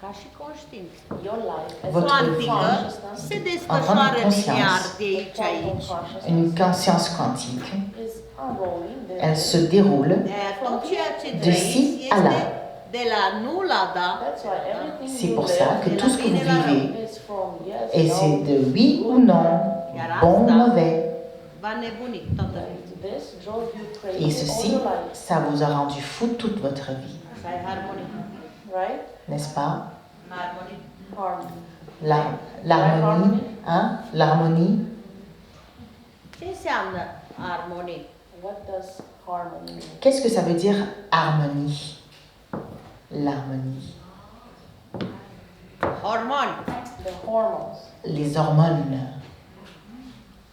ca și conștiință, Your life as Votre a cuantică, consciousness, se desfășoară conscience. linear de aici quantum aici. consciousness Une conscience quantique. is unrolling. Elle se déroule De-aia tot ceea ce de trăiți ci à là. este de la nu la da, That's why everything C'est you pour live ça que tout ce que vous vivez, is from yes, et no, c'est de oui ou non, bon ou mauvais. va nebuni toată viața. and this drove you Et crazy all ceci, your life, ça vous a rendu fou toute votre vie, Să ai harmonie. right? n'est-ce pas? Harmonie. Harmony. L'harmonie, hein? L'harmonie, Ce înseamnă armonie? What does harmony mean? qu'est-ce que ça veut dire harmonie? L'harmonie. Hormoni. The hormones. Les hormones.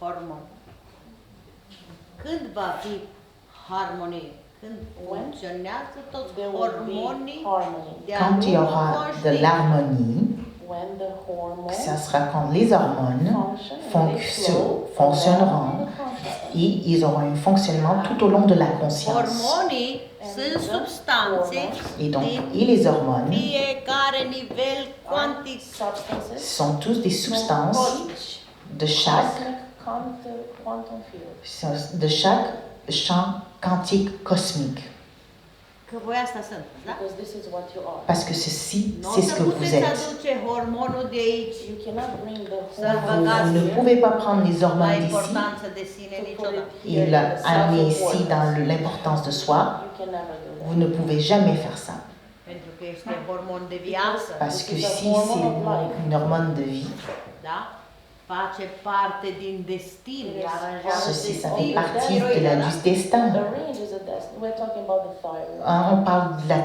Hormoni. Când va fi harmonie? Când funcționează toți There will be hormonii harmony. de-a Quand il y lungul aura de conștiinței. l'harmonie, When the hormones ça sera quand les hormones fonctionneront et ils auront un fonctionnement tout au long de la conscience. Hormonii sunt substanțe Et donc, din et les hormones fiecare nivel cuantic. substances sont tous des substances de chaque, cosmic quantum field. de chaque champ quantique cosmique. Că voi asta sunt, da? Because this is what you are. Parce que ceci, Nu o c'est ce să que vous puteți êtes. aduce hormonul de aici You cannot bring the Să-l Vous, băgați vous ne pouvez pas prendre les la hormones d'ici importanță de sine niciodată. et l'amener ici dans l'importance de soi. You can never do that. Vous ne pouvez jamais faire ça. Pentru că este hormon de viață, Parce que si c'est une hormone de vie, da? Face parte din destin, aranjează ceci, ça fait destinul. partie de du destin. The range is a destiny. We're talking about the thyroid. On parle de la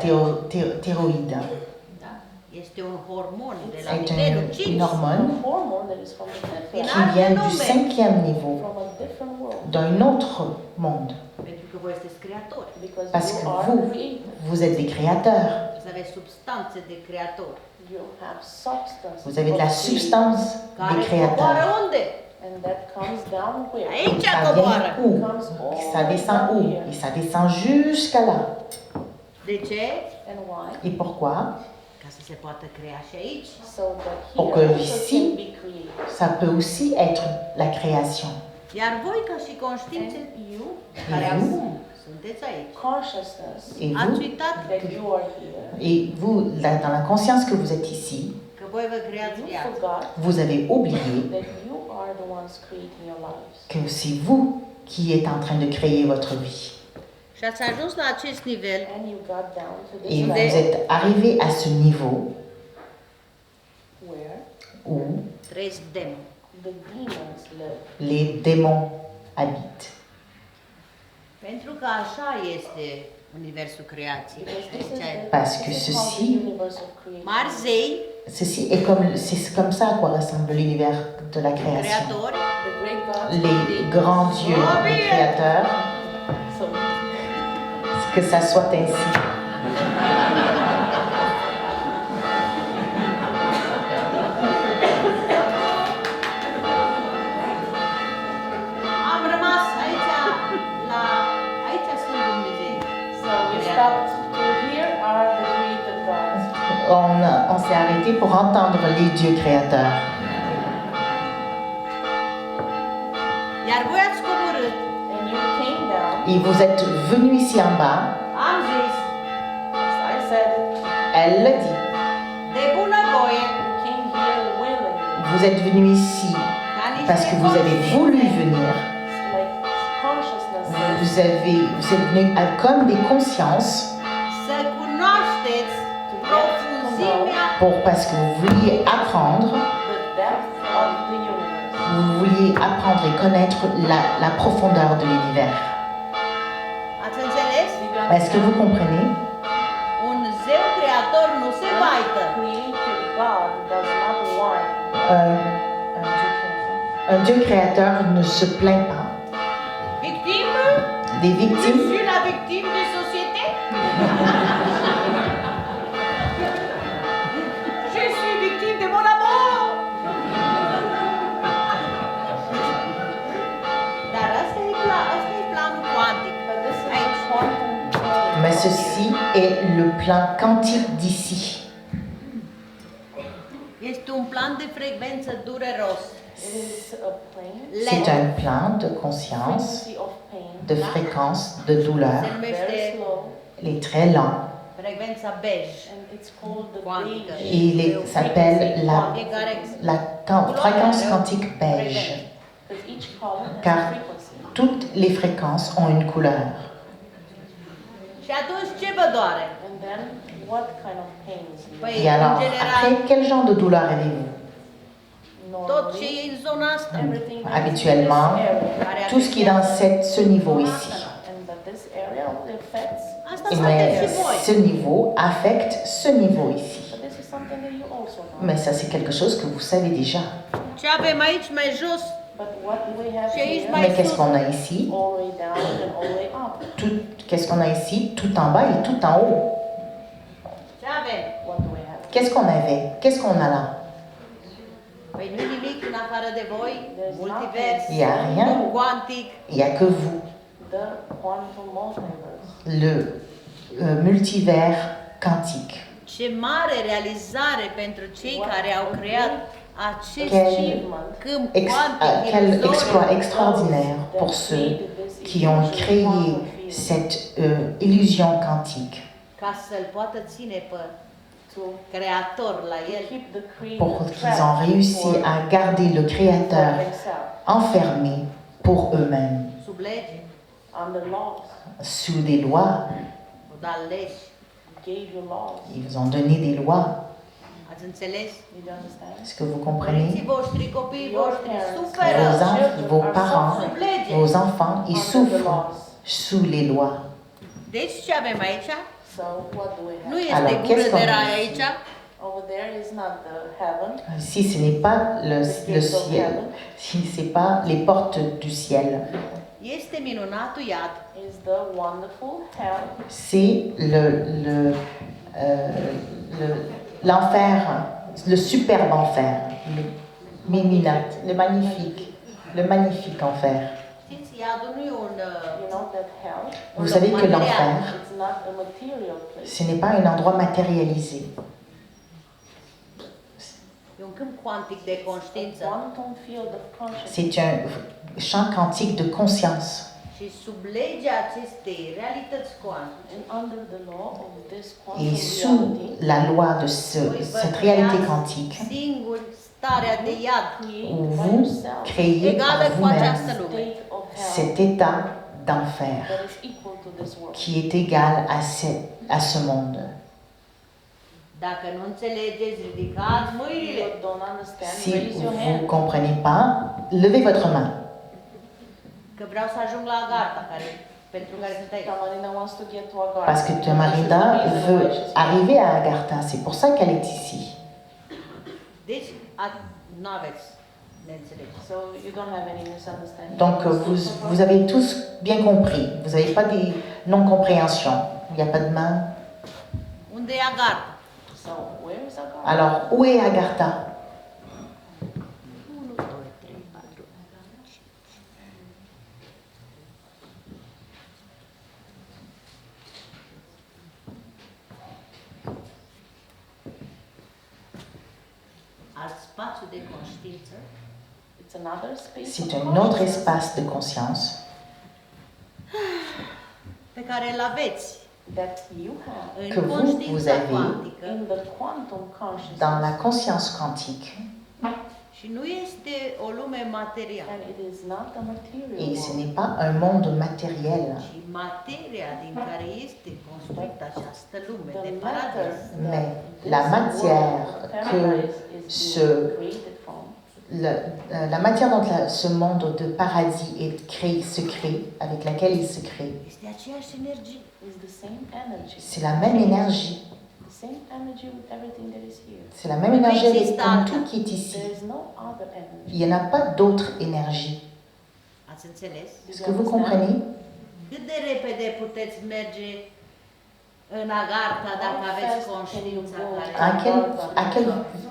thyroïde. Da? Este un hormon de la C'est nivelul une 5. hormone A hormone that is from the fifth Din level, qui vient du lume. 5e niveau, from a different world. d'un autre monde. Pentru că voi sunteți creatori. Because Parce you que are vous, creator. vous êtes des créateurs. Să aveți substanțe de creator. You have substance. Vous avez de la of substance Care des coboară créateurs. unde? creation, and that comes down where? Aici Ça coboară. vient où? Comes all Et ça descend down où? here. Et ça descend jusqu'à là. De ce? And why? Et pourquoi? Ca să se poată crea și aici. So that Pour here que also ici, can be created. Ça peut aussi être la création. Iar voi ca și conștiințe And you, care Et vous? acum sunteți aici, consciousness, Et ați vous, uitat that you are here, et vous dans la conscience que vous êtes ici, că voi vă creați you viața. forgot vous avez oublié that you are the ones creating your lives. que c'est vous qui êtes en train de créer votre vie. Și ați ajuns la acest nivel And you got down to Et this vous level êtes arrivé à ce niveau where où trăiesc demoni. the demons live. les démons habitent. Pentru că așa este universul creației. Because this is, Aici the, Parce que this is how the ceci- universe of creation mari zei, Ceci est c'est comme ça à quoi ressemble l'univers de la création. creatori, the great gods Les grands dieux, les créateurs, so que ça soit ainsi. on s'est arrêté pour entendre les dieux créateurs. Iar voi ați coborât. And you came down. Et vous êtes venus ici en bas. Am zis, I said it. Elle l'a dit. de bunăvoie, You came here willingly. Vous êtes venus ici ca niște parce que vous avez voulu venir. Like consciousness says, Vous êtes venus comme des consciences să cunoașteți profunzimea parce que vous vouliez apprendre, the depth of the universe. vous vouliez apprendre et connaître la profondeur de l'univers. Ați înțeles? Did you Est-ce que vous comprenez? Un zeu creator nu se vaită. Created God does not whine. Un Dieu créateur ne se plaint pas. Victimă? Des Je victimes, suis la victime de société? Je suis victime de mon amour! Dar asta e planul cuantic. But this is Aici. a quantum plane. mais ceci est le plan quantique d'ici. Este un plan de frecvență dureros. It is a plane, C'est un plan de conscience, frequency of pain, de fréquence, de douleur. Se numește very slow, Il est très lent frecvența bej. and it's called the Quantică. beige. et il s'appelle la fréquence quantique beige, Because each column has Car- a frequency. toutes les fréquences ont une couleur. Și atunci ce vă doare? And then, what kind of pains do you Păi, Et alors, în general, après, quel genre de douleur avez-vous? tot ce normally? e în zona asta. Everything that is in Habituellement, this area. Care tout ce qui est dans ce niveau ici. And that this area only affects, Asta Et sunteți și mais voi. ce niveau affecte ce niveau ici. but this is something that you also know. Mais ça, c'est quelque chose que vous savez déjà. Ce avem aici mai jos, But what we have Și aici here, mai Mais qu'est-ce qu'on a ici? all the way down and all the way up. Qu'est-ce qu'on a ici? Tout en bas et tout en haut. ce avem? What do we have? Qu'est-ce qu'on avait? Qu'est-ce qu'on a là? Păi nu nimic în afară de voi, There's multivers, Il n'y a rien. cuantic, Il n'y a que vous. The quantum multiverse. Le multivers quantique. ce mare realizare pentru cei care au creat acest Quel, câmp quel cuantic exploit iluzoriu. extraordinaire pour ceux qui ont créé cette illusion quantique, Ca să-l poată ține pe creator la el. Keep the creator pour qu'ils ont réussi à garder le Créateur enfermé pour eux-mêmes, Sub lege, under laws. sous des lois. o da legi. Gave you laws. Ils vous ont donné des lois. Ați înțeles? Did you understand? Est-ce que vous Părinții comprenez? voștri, copiii Your voștri parents, suferă Vos parents, sub lege. vos enfants, ils Under the souffrent laws. sous les lois. Deci ce avem aici? So what do we Nu have? este Alors, gură qu'est-ce qu'on de a rai ici? aici. Over there is not the heaven. Si ce n'est pas le ciel, si ce n'est pas les portes du ciel, Este minunatul iad. Is the wonderful hell. c'est l'enfer, le superbe enfer, le minunat, le magnifique enfer. Știți, iadul nu e un... You know that hell. Vous savez que l'enfer, It's not a material place. ce n'est pas un endroit matérialisé. E un câmp cuantic de conștiință. Quantum field of consciousness. C'est un champ quantique de conscience. Și sub legea acestei realități cuantice, And under the law of this quantum Et sous reality, la loi de cette réalité quantique, singur starea de iad, create où by vous yourself créez egală par cu vous-même această lume. state of hell cet état d'enfer that is equal to this world. qui est égal à ce monde. Dacă nu înțelegeți, ridicați mâinile. You don't understand, Si raise your vous hand. ne comprenez pas, levez votre main. Că vreau să ajung la Agartha, pentru care sunt aici. Tamarina wants to get to Agartha. Parce que Tamarina veut arriver à Agartha, c'est pour ça qu'elle est ici. Deci, nu aveți neînțelegeri. So you don't have any misunderstanding. Donc vous avez tous bien compris, vous n'avez pas des non-compréhensions, il n'y a pas de main. Unde e Agartha? So where is Agartha? Alors où est Agartha? 1, 2, 3, 4. alt spațiu de conștiință It's another space C'est of un autre consciousness espace de conscience pe care îl aveți that you have în Que vous conștiința avez cuantică in the quantum consciousness. dans la conscience quantique. și nu este o lume materială, And it is not a material Et ce world, n'est pas un monde matériel, ci materia din care este construită această lume the de matter paradis. mais that la this matière world of que paradise is ce- being created from la matière dont ce monde de paradis est créé, se crée, avec laquelle il se crée, Este aceeași energie. is the same energy. c'est la même énergie. The same energy with everything that is here. C'est la même énergie avec comme tout qui est There ici. is no other energy. Il n'y en a pas d'autre énergie. Ați înțeles? Est-ce que vous comprenez? Cât de repede puteți merge în Agartha dacă aveți conștiința care...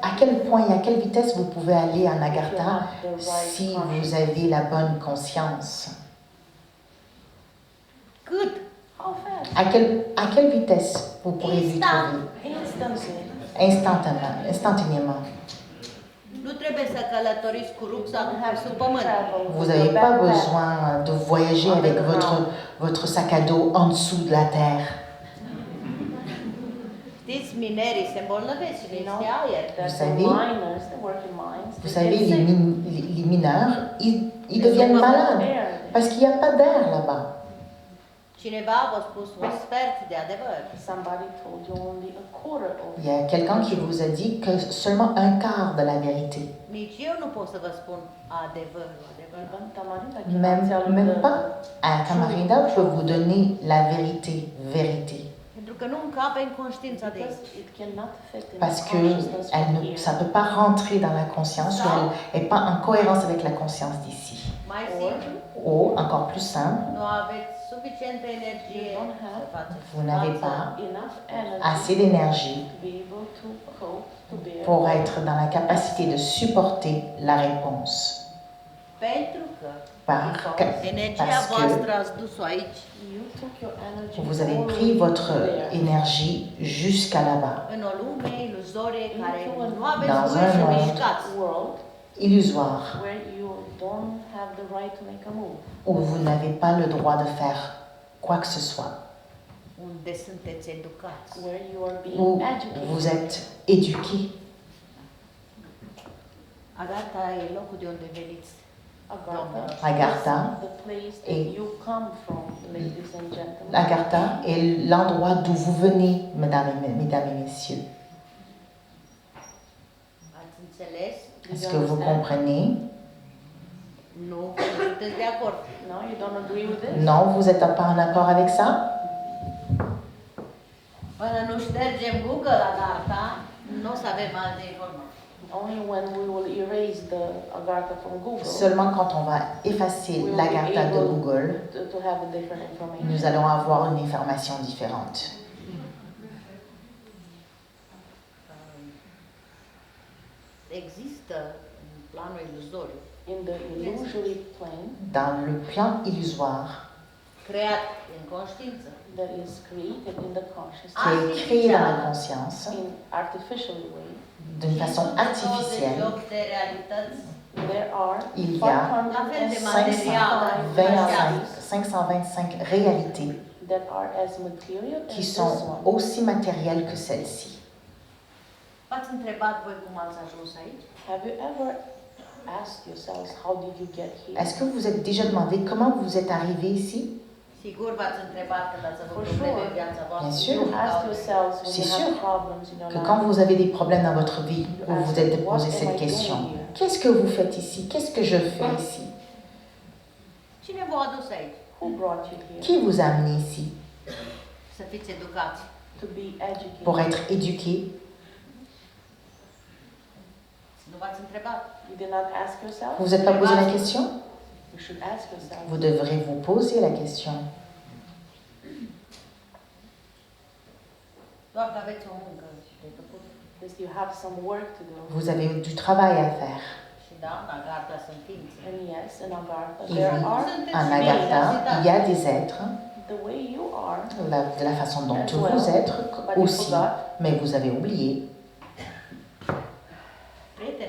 À quel point et à quelle vitesse vous pouvez aller en Agartha si vous avez la bonne conscience? Good. How fast? À quelle vitesse vous pourrez vous trouver? Instantly. Instantanément. Nu trebuie să călătoriți cu rucsacul sub pământ. Vous n'avez pas besoin de voyager avec votre sac à dos en dessous de la terre. Știți, minerii se îmbolnăvesc și You know este aer. that Vous the savez- miners, they work in mines. Vous they savez, get sick. les mineurs, ils There's deviennent no malades air. parce qu'il n'y a pas d'air là-bas. Cineva v-a spus un sfert de adevăr. Somebody told you only a quarter of Il y a quelqu'un qui vous a dit que seulement un quart de la vérité. Nici eu nu pot să vă spun adevărul. Even Tamarinda cannot tell you Même the- pas Tamarinda peut vous donner la vérité, vérité. Pentru că nu încape în conștiința de because ei. it cannot fit in Parce the que consciousness elle from ne, here. ça ne peut pas rentrer dans la conscience ou elle n'est pas en cohérence avec la conscience d'ici. Mai simplu, Ou, encore plus simple, nu aveți suficientă energie You don't have să faceți vous n'avez pas Enough energy assez d'énergie to be able to cope, to bear. pour être dans la capacité de supporter la réponse. Pentru că energia Parce voastră ați dus-o aici, You took your energy vous avez all the pris way votre there. énergie jusqu'à là-bas, în o lume iluzorie care Into nu a aveți Dans voie un să monde. mișcați. world illusoire, where you don't have the right to make a move. où vous n'avez pas le droit de faire quoi que ce soit, Unde sunteți educați. Where you are being où educated. vous êtes éduqué. Agartha e locul de unde veniți. Agartha the place that et- you come from, ladies and gentlemen. Agartha est l'endroit d'où vous venez, mesdames et messieurs. Ați înțeles? Est-ce que vous comprenez? Nu sunteți de acord. No, you don't agree with this? Non, vous n'êtes pas en accord avec ça? Până nu ștergem Google Agartha, nu o să avem alte informații. Only when we will erase the Agartha from Google, Seulement quand on va effacer we will be l'Agartha de able Google, to have a different information. nous allons avoir une information différente. Există în planul iluzoriu, In the illusory plane Dans le plan illusoire, creat în conștiință, that is created in the consciousness qui est créé dans la conscience, in artificial way, d'une façon artificielle, 28 de realități there are il y a 525 réalités that are as material as qui this sont one. aussi matérielles que celles-ci. V-ați întrebat voi cum ați ajuns aici? Have you ever asked yourselves how did you get here? Est-ce que vous êtes déjà demandé comment vous êtes arrivé ici? Sigur v-ați întrebat când ați avut For probleme sure. în viața voastră. Bien sûr. You ask yourselves when C'est you have sûr problems in your Que life. quand vous avez des problèmes dans votre vie, vous vous êtes posé cette question. Qu'est-ce que vous faites ici? Qu'est-ce que je fais ici? Cine v-a adus aici? Who brought you here? Qui vous a amené ici? Să fiți educați. To be educated. Pour être éduqué? Nu v-ați întrebat. You did not ask yourself? Vous vous êtes pas posé la question? You should ask yourself. Vous devrez vous poser la question. Doar că aveți o muncă de făcut. Because you have some work to do. Vous avez du travail à faire. Și da, în Agartha sunt ființe. And yes, in Agartha, Et there are en Agartha, il y a des êtres, the way you are, de la façon dont As well, vous êtes but you aussi, forgot. mais vous avez oublié. Prieteni,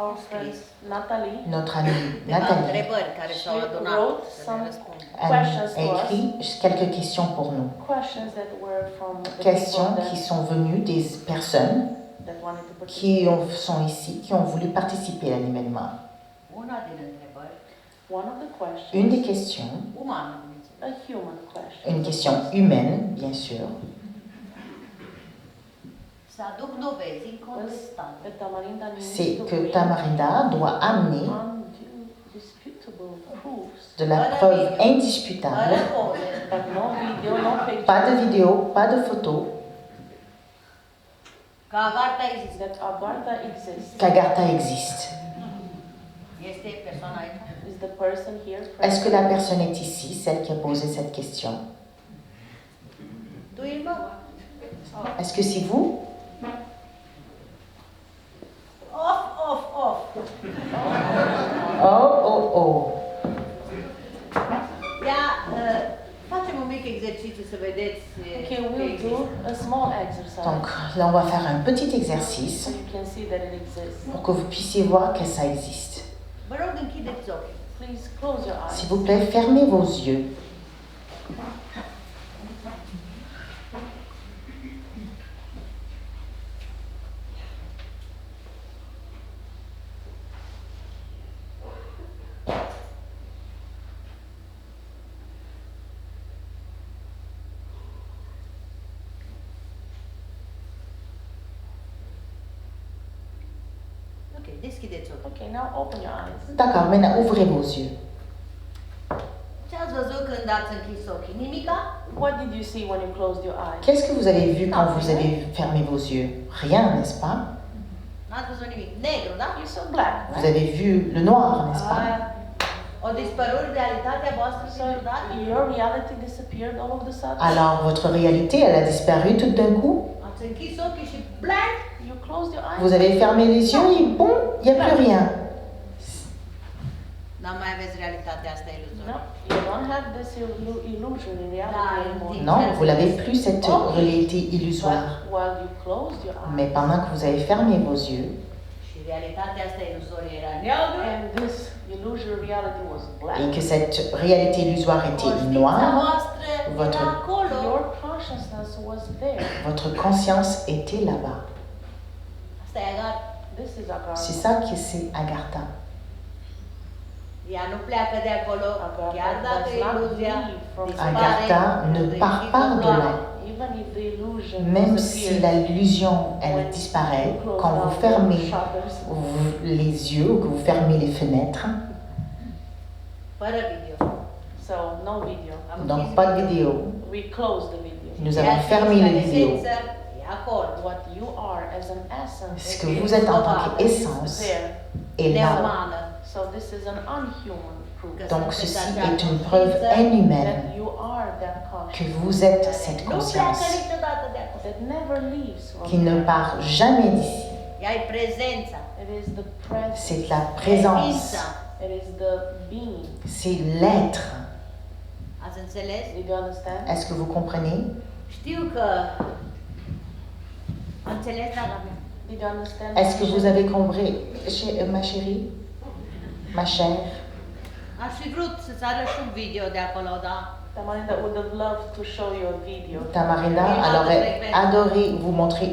our friend Natalie, notre amie Câteva Nathalie, întrebări care she s-au adunat wrote să ne some răspundă. elle questions a to us. écrit quelques questions pour nous. Questions that were from the Questions people qui sont venues des personnes that wanted to qui participate. sont ici, qui ont voulu participer à l'événement. Una din întrebări, One of the questions, Une des questions, umană, a human question. une question humaine, bien sûr, să aduc dovezi incontestabile That Tamarinda needs c'est to que bring Tamarinda doit amener undisputable proofs, de la preuve indiscutable, fără poze, but no video, no picture, pas de vidéo, pas de photo, că Agartha există. that Agartha exists. qu'Agartha existe. Este persoana aici? Is the person here Est-ce que present? la personne est ici, celle qui a posé cette question? Tu, Irma? Est-ce que c'est vous? Off. Oh, oh, oh. Ia, facem un mic exercițiu să vedeți Okay, că we'll există. do a small exercise. Donc là, on va faire un petit exercice So you can see that it exists. pour que vous puissiez voir que ça existe. Vă rog, închideți ochii. Please close your eyes. S'il vous plaît, fermez vos yeux. Ok, deschideți ochii. Okay, now open your eyes. D'accord, maintenant ouvrez vos yeux. Ce ați văzut când ați închis ochii? Nimica? What did you see when you closed your eyes? Qu'est-ce que vous avez vu quand vous avez fermé vos yeux? Rien, n'est-ce pas? N-ați văzut nimic. Negru, da? You saw black, Vous right? avez vu le noir, n'est-ce pas? O dispărut realitatea voastră So ciudată? your reality disappeared all of a sudden. Alors, votre réalité, elle a disparu tout d'un coup? Ați închis ochii și blank? You closed your eyes. Vous avez fermé les yeux et bon, il n'y a plus rien. N-am mai aveți realitatea asta No, iluzorie. you don't have this illusory reality anymore. Non, vous n'avez plus cette réalité illusoire. But while you closed your eyes, Mais pendant que vous avez fermé vos yeux, Și realitatea asta iluzorie era neagră. and this illusory reality was black, et que cette réalité illusoire était Conștiința noire, voastră Votre- era acolo. your consciousness was there. votre conscience était là-bas. Asta e Agar. This is Agar. C'est ça que c'est Agartha. Ea nu pleacă de acolo, Agar chiar dacă does not iluzia leave from dispare. Agartha ne când part închizi pas de ochii. là. Even if the illusion Même si disappears, l'illusion, elle when disparaît, you close quand down vous your fermez shutters, les yeux ou que vous fermez les fenêtres, Fără video. so no video. Am donc închis pas de video. vidéo. We closed the video. Nous Ceea avons ce fermé este les în vidéos. esență, e acolo. What you are as an essence Ce is que vous êtes en tant qu'essence there. est là. Neumană. So this is an unhuman proof Donc ceci est une preuve inhumaine that you are that que conscious vous êtes cette Nu pleacă conscience niciodată de acolo. that never leaves qui from ne there. part jamais d'ici. Ea e prezența. It is the presence. C'est la présence, Ființa. It is the being. c'est l'être. Ați înțeles? Did you understand? Est-ce que vous comprenez? Știu că... Am înțeles, draga mea. Did you understand? Est-ce que vous avez compris, ma chérie, ma chère? Aș fi vrut să-ți arăt și un video de acolo, da? Tamarinda would have loved to show you a video. Tamarina, elle aurait adoré vous montrer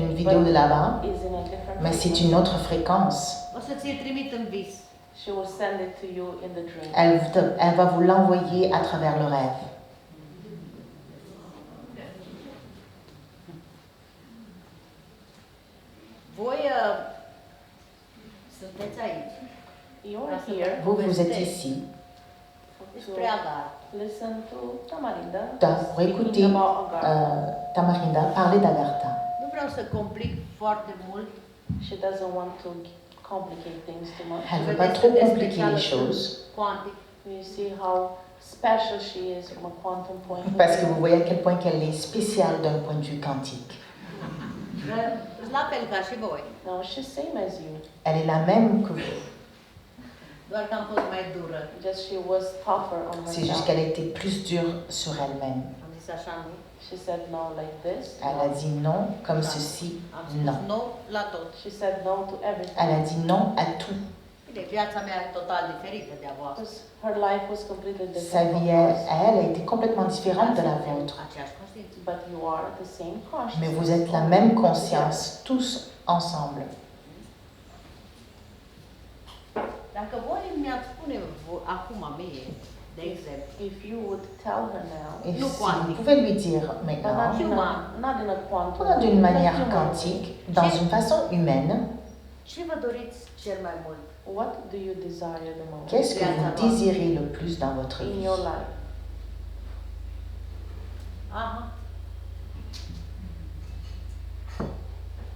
une vidéo de là-bas, Is in a different mais c'est frequency. une autre fréquence. O să ți-l trimit în vis. She will send it to you in the dream. Elle va vous l'envoyer à travers le rêve. Voi sunteți aici. You are here Vous êtes ici Despre Agar. to listen to Tamarinda pour écouter speaking about Agar. Tamarinda parler d'Agartha. Nu vreau să complic foarte mult. She doesn't want to complicate things too much. Elle ne veut pas trop compliquer les choses, Cuantic. You see how special she is from a quantum point of parce que view. vous voyez à quel point qu'elle est spéciale d'un point de vue quantique. Sunt la fel ca și voi. No, she's same as you. Elle est la même que vous. Doar că am fost mai dură. Just she was tougher on C'est juste herself. qu'elle était plus dure sur elle-même. Am zis așa, nu? She said no like this. Elle a dit non comme ceci, Am spus non. nu la tot. She said no to everything. Elle a dit non à tout. Bine, viața mea e total diferită de a voastră. Because her life was completely Sa different from vie, yours. elle, a été complètement différente de la vôtre. Aceeași conștiință. But you are the same Mais vous consciousness. êtes la même conscience, tous ensemble. Dacă voi mi-ați spune acum mie, de exemplu, If you would tell her now, Et Nous, si quantique. vous pouvez lui dire but maintenant, not in a quantum, pas d'une but manière human way. quantique, dans une façon humaine, ce vă doriți cel mai mult What do you desire the most qu'est-ce que vous désirez le plus dans votre in vie? your life? Aha.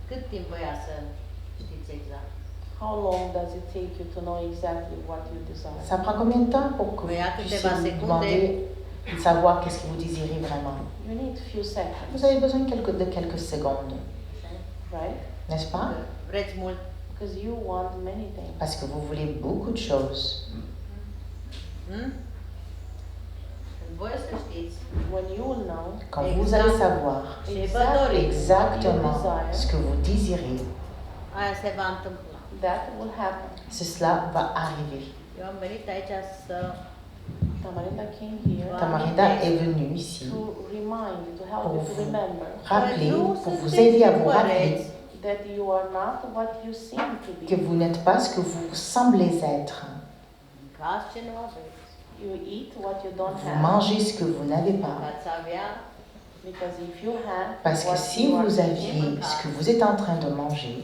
Cât timp voia să știți exact? How long does it take you to know exactly what you desire? Ça prend combien de temps pour que vous Oui, à puissiez câteva vous secunde. demander de savoir qu'est-ce que vous désirez vraiment? You need few seconds, Vous avez besoin de quelques secondes, right? n'est-ce pas? Vreți mult? Because you want many things. Parce que vous voulez beaucoup de choses. Hmm? Când voi să știți When you will know Quand vous allez savoir exactement ce que vous désirez, aia se va întâmpla. that will happen. cela va arriver. Eu am venit aici să Tamarinda came here Tamarida est venue ici to remind you, to help pour you to vous remember rappeler, pour vous aider à vous rappeler that you are not what you seem to que be. vous n'êtes pas ce que vous semblez être. mâncați ce nu aveți. You eat what you don't Vous have. mangez ce que vous n'avez pas. Ați avea Because if you had Parce que what si you are vous eating, aviez ce que vous êtes en train de manger,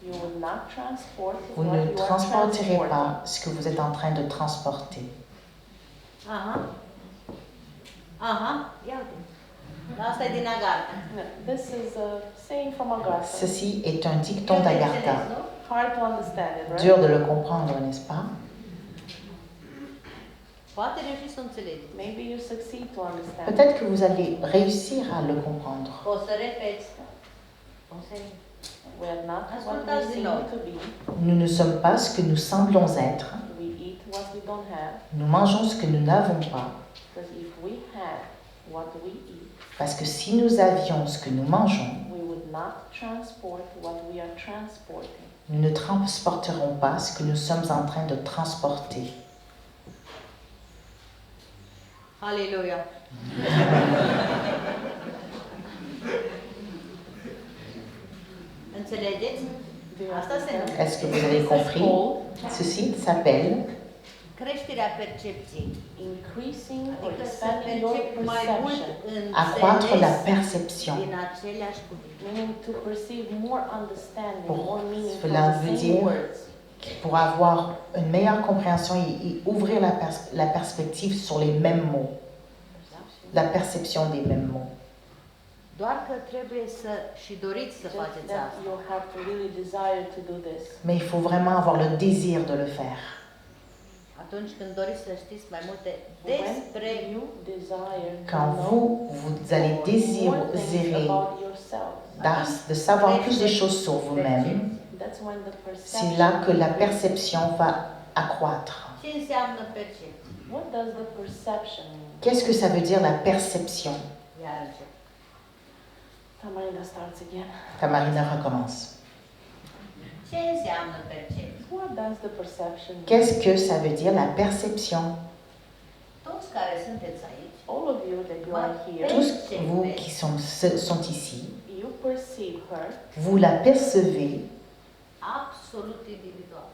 you would not transport vous what ne you are transporterez transporting. pas ce que vous êtes en train de transporter. Aha. Aha. Ia uite. Asta e din Agartha. No, this is a saying from Agartha. Ceci est un dicton d'Agartha. Hard to understand it, right? Dur de le comprendre, n'est-ce pas? Poate reuși să înțelegeți. Maybe you succeed to understand. Peut-être que vous allez réussir à le comprendre. O să repeți. O să We are not what we Ascultați din seem nou. to be. Nous ne sommes pas ce que nous semblons être. We eat what we don't have. Nous mangeons ce que nous n'avons pas. Because if we had what we eat, Parce que si nous avions ce que nous mangeons, we would not transport what we are transporting. nous ne transporterons pas ce que nous sommes en train de transporter. Aleluia. Înțelegeți? Do you Asta se numește Est-ce que vous avez compris? Ceci s'appelle creșterea percepției. increasing or Adică să expanding your percepi mai mult perception, accroître la înțeles perception. din aceleași cuvinte. meaning to perceive more understanding, Pour more meaning from cela the veut same dire words. Pour avoir une meilleure compréhension et ouvrir la perspective sur les mêmes mots, la perception des mêmes mots. Doar că trebuie să și doriți să Just faceți that asta. you have to really desire to do this. Mais il faut vraiment avoir le désir de le faire. Atunci când doriți să știți mai multe When despre you desire to Quand know vous allez more things désirer about yourself, de savoir plus de choses sur vous-même, that's when the c'est perception. là que la perception va accroître. ce înseamnă percepție. What does the perception mean? Qu'est-ce que ça veut dire la perception? Iar încep. Tamarina starts again. Tamarina recommence. Ce înseamnă percepție? What does the perception mean? Qu'est-ce que ça veut dire la perception? Toți care sunteți aici, All of you that you are here, Tous vous qui sont ici, you perceive her vous la percevez absolut individual.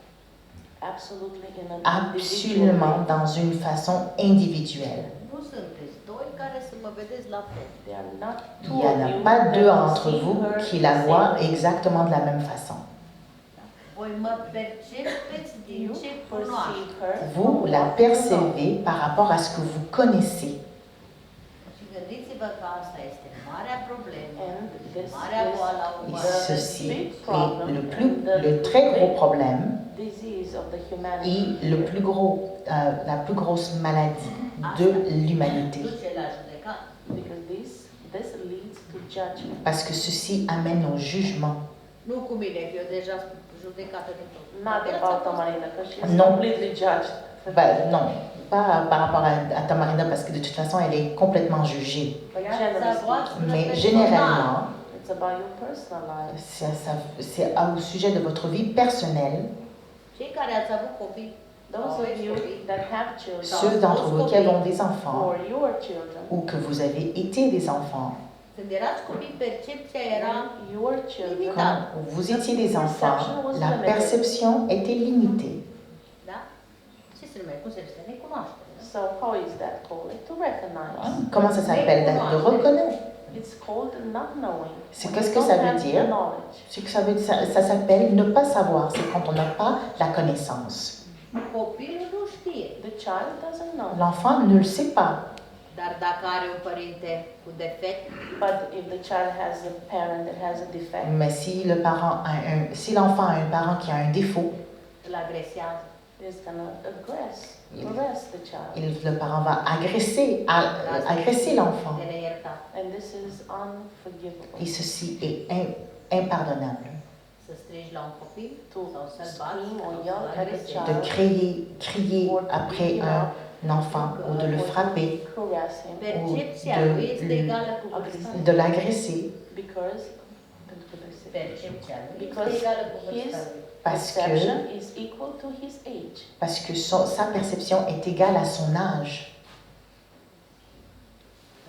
absolutely in an absolument individual way. dans une façon individuelle. Nu sunteți doi care să mă vedeți la fel. There are not Il two n'y en of a you pas that deux will entre see vous her qui the la same voient way. exactement de la même façon. Voi mă percepeți din You ce perceive cunoașteți. her. Vous la percevez par rapport à ce que vous connaissez. Și gândiți-vă că asta este marea problemă, And this marea boală a Et umanității. ceci est le très gros problème disease of the et humanity. la plus grosse maladie de l'humanité. Duce la judecată. Because this leads to judgment. Parce que ceci amène au jugement. Nu cu mine, că eu deja sunt judecată de tot. Not Viața about voastră. Tamarina, because she's Non. completely judged Ben, non, pas par rapport à Tamarina, parce que de toute façon, elle est complètement jugée. But generally speaking, Mais généralement, it's about your personal life. c'est au sujet de votre vie personnelle. Cei care ați avut copii, Those of you that have children, Ceux d'entre vous qui ont des enfants or your children, ou que vous avez été des enfants, când erați copii, percepția era your children, quand vous étiez des enfants, la perception était limitée. da? Ce se numește? Cum se numește? Recunoaștere. Da? so how is that called? To recognize. Comment ça s'appelle? De reconnaître. It's called not knowing. C'est qu'est-ce que ça veut dire? Ce que ça veut dire, ça s'appelle ne pas savoir. C'est quand on n'a pas la connaissance. Copilul nu știe, The child doesn't know. L'enfant ne le sait pas. dar dacă are un părinte cu defect, But if the child has a parent that has a defect, Mais si l'enfant a un parent qui a un défaut, îl agresează. he's gonna aggress the child. le parent va agresser l'enfant. De neiertat. And this is unforgivable. Et ceci est impardonnable. Să strigi la un copil To sau să-l bați scream or sau yell să-l at a agresezi. De child, crier après un enfant ou de le frapper, harass him, Percepția lui este egală cu vârsta. de l'agresser, because Percepția lui este Because egală cu his vârsta lui. perception is equal to his age. parce que sa perception est égale à son âge.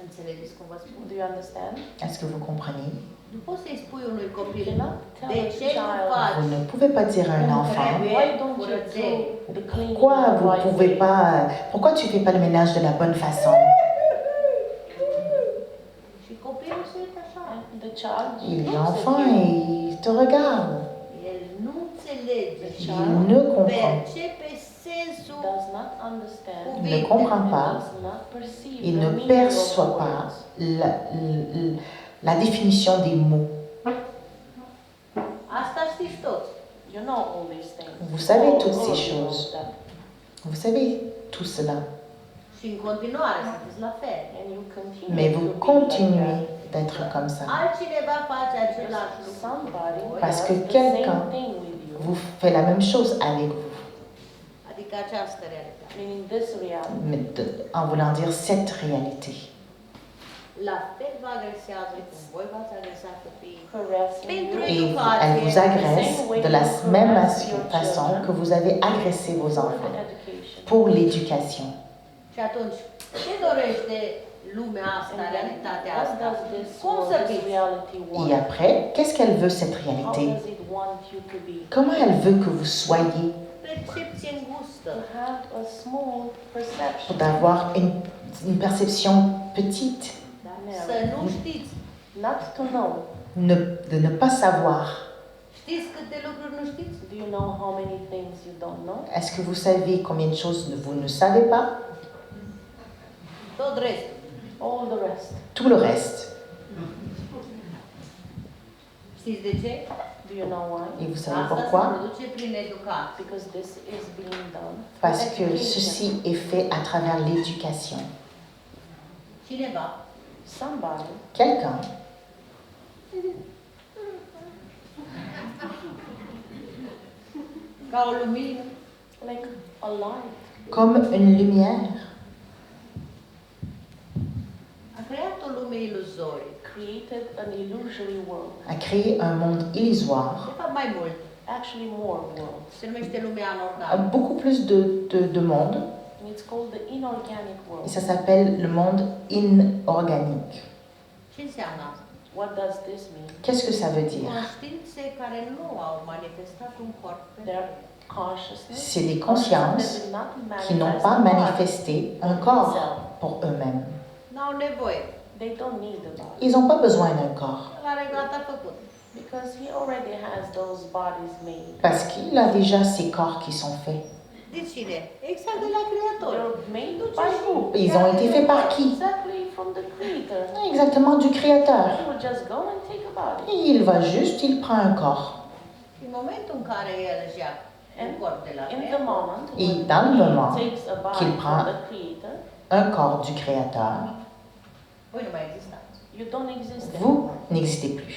Înțelegeți cum vă spun? Do you understand? Est-ce que vous comprenez? Nu poți să-i spui unui copil, Tell de a ce nu child, faci? Vous ne pouvez pas dire à un enfant, why don't you do the cleaning pourquoi the vous right pouvez way? pas, pourquoi tu fais pas le ménage de la bonne façon? Și copilul se uită așa. And the child Et looks l'enfant, at you. il te regarde. El nu înțelege și Il ne comprend, percepe sensul Does not understand. ne comprend And pas, does not perceive il the ne meaning of perçoit the pas words. la définition des mots. Asta știți toți. You know all these things. Vous savez All toutes of ces you know choses. them. Vous savez tout cela, Și în continuare sunteți la fel. And you continue mais to vous be like continuez that. d'être comme ça. Altcineva face același lucru. Somebody Parce does que the quelqu'un same thing with you. vous fait la même chose avec vous, Adică această realitate. Meaning this reality. mais en voulant dire cette réalité. La fel vă agresează cum voi v-ați agresat copiii. Harassing Pentru you. Et educație. elle vous agresse de la même façon que vous avez agressé vos For enfants the education. pour l'éducation. Și atunci, ce dorește lumea asta, And then realitatea what asta? does this Cum world, să this fiți? reality want? Et après, qu'est-ce qu'elle veut cette How réalité? does it want you to be? Comment elle veut que vous soyez Percepție îngustă. To have a small perception. pour d'avoir une perception petite, Să nu știți. Not to know. de ne pas savoir. Știți câte lucruri nu știți? Do you know how many things you don't know? Est-ce que vous savez combien de choses vous ne savez pas? Tot restul. All the rest. Tout le reste. Știți de ce? Do you know why? Et vous savez Asta se pourquoi? produce prin educație. Because this is being done. Parce que Education. ceci est fait à travers l'éducation. Cineva Somebody Quelqu'un ca o lumină like a light comme une lumière a creat o lume iluzorie. created an illusory world. a créé un monde illusoire, De fapt, mai mult. Actually, more worlds. Se numește lumea anorganică. beaucoup plus de monde, And it's called the inorganic et world. ça s'appelle le monde inorganique. Ce înseamnă asta? What does this mean? Qu'est-ce que ça veut dire? Conștiințe care nu au manifestat un corp. Their consciousness. C'est des consciences that did not qui n'ont manifest pas a body manifesté un corps pour eux-mêmes. N-au nevoie. They don't need the body Ils n'ont pas besoin d'un corps El are gata făcut. because he already has those bodies made. parce qu'il a déjà ces corps qui sont faits. De cine? Exact de la Creator. They're made by who? Ils ont été faits par qui? Exactly from the Creator. Exactement du Créateur. He will just go and take a body. Et il va juste, il prend un corps. În momentul în care el își ia un corp de la In the Creator, moment Et when dans le he moment takes a body qu'il from prend the Creator, un corps du Créateur, voi nu mai existați. you don't exist vous anymore. n'existez plus.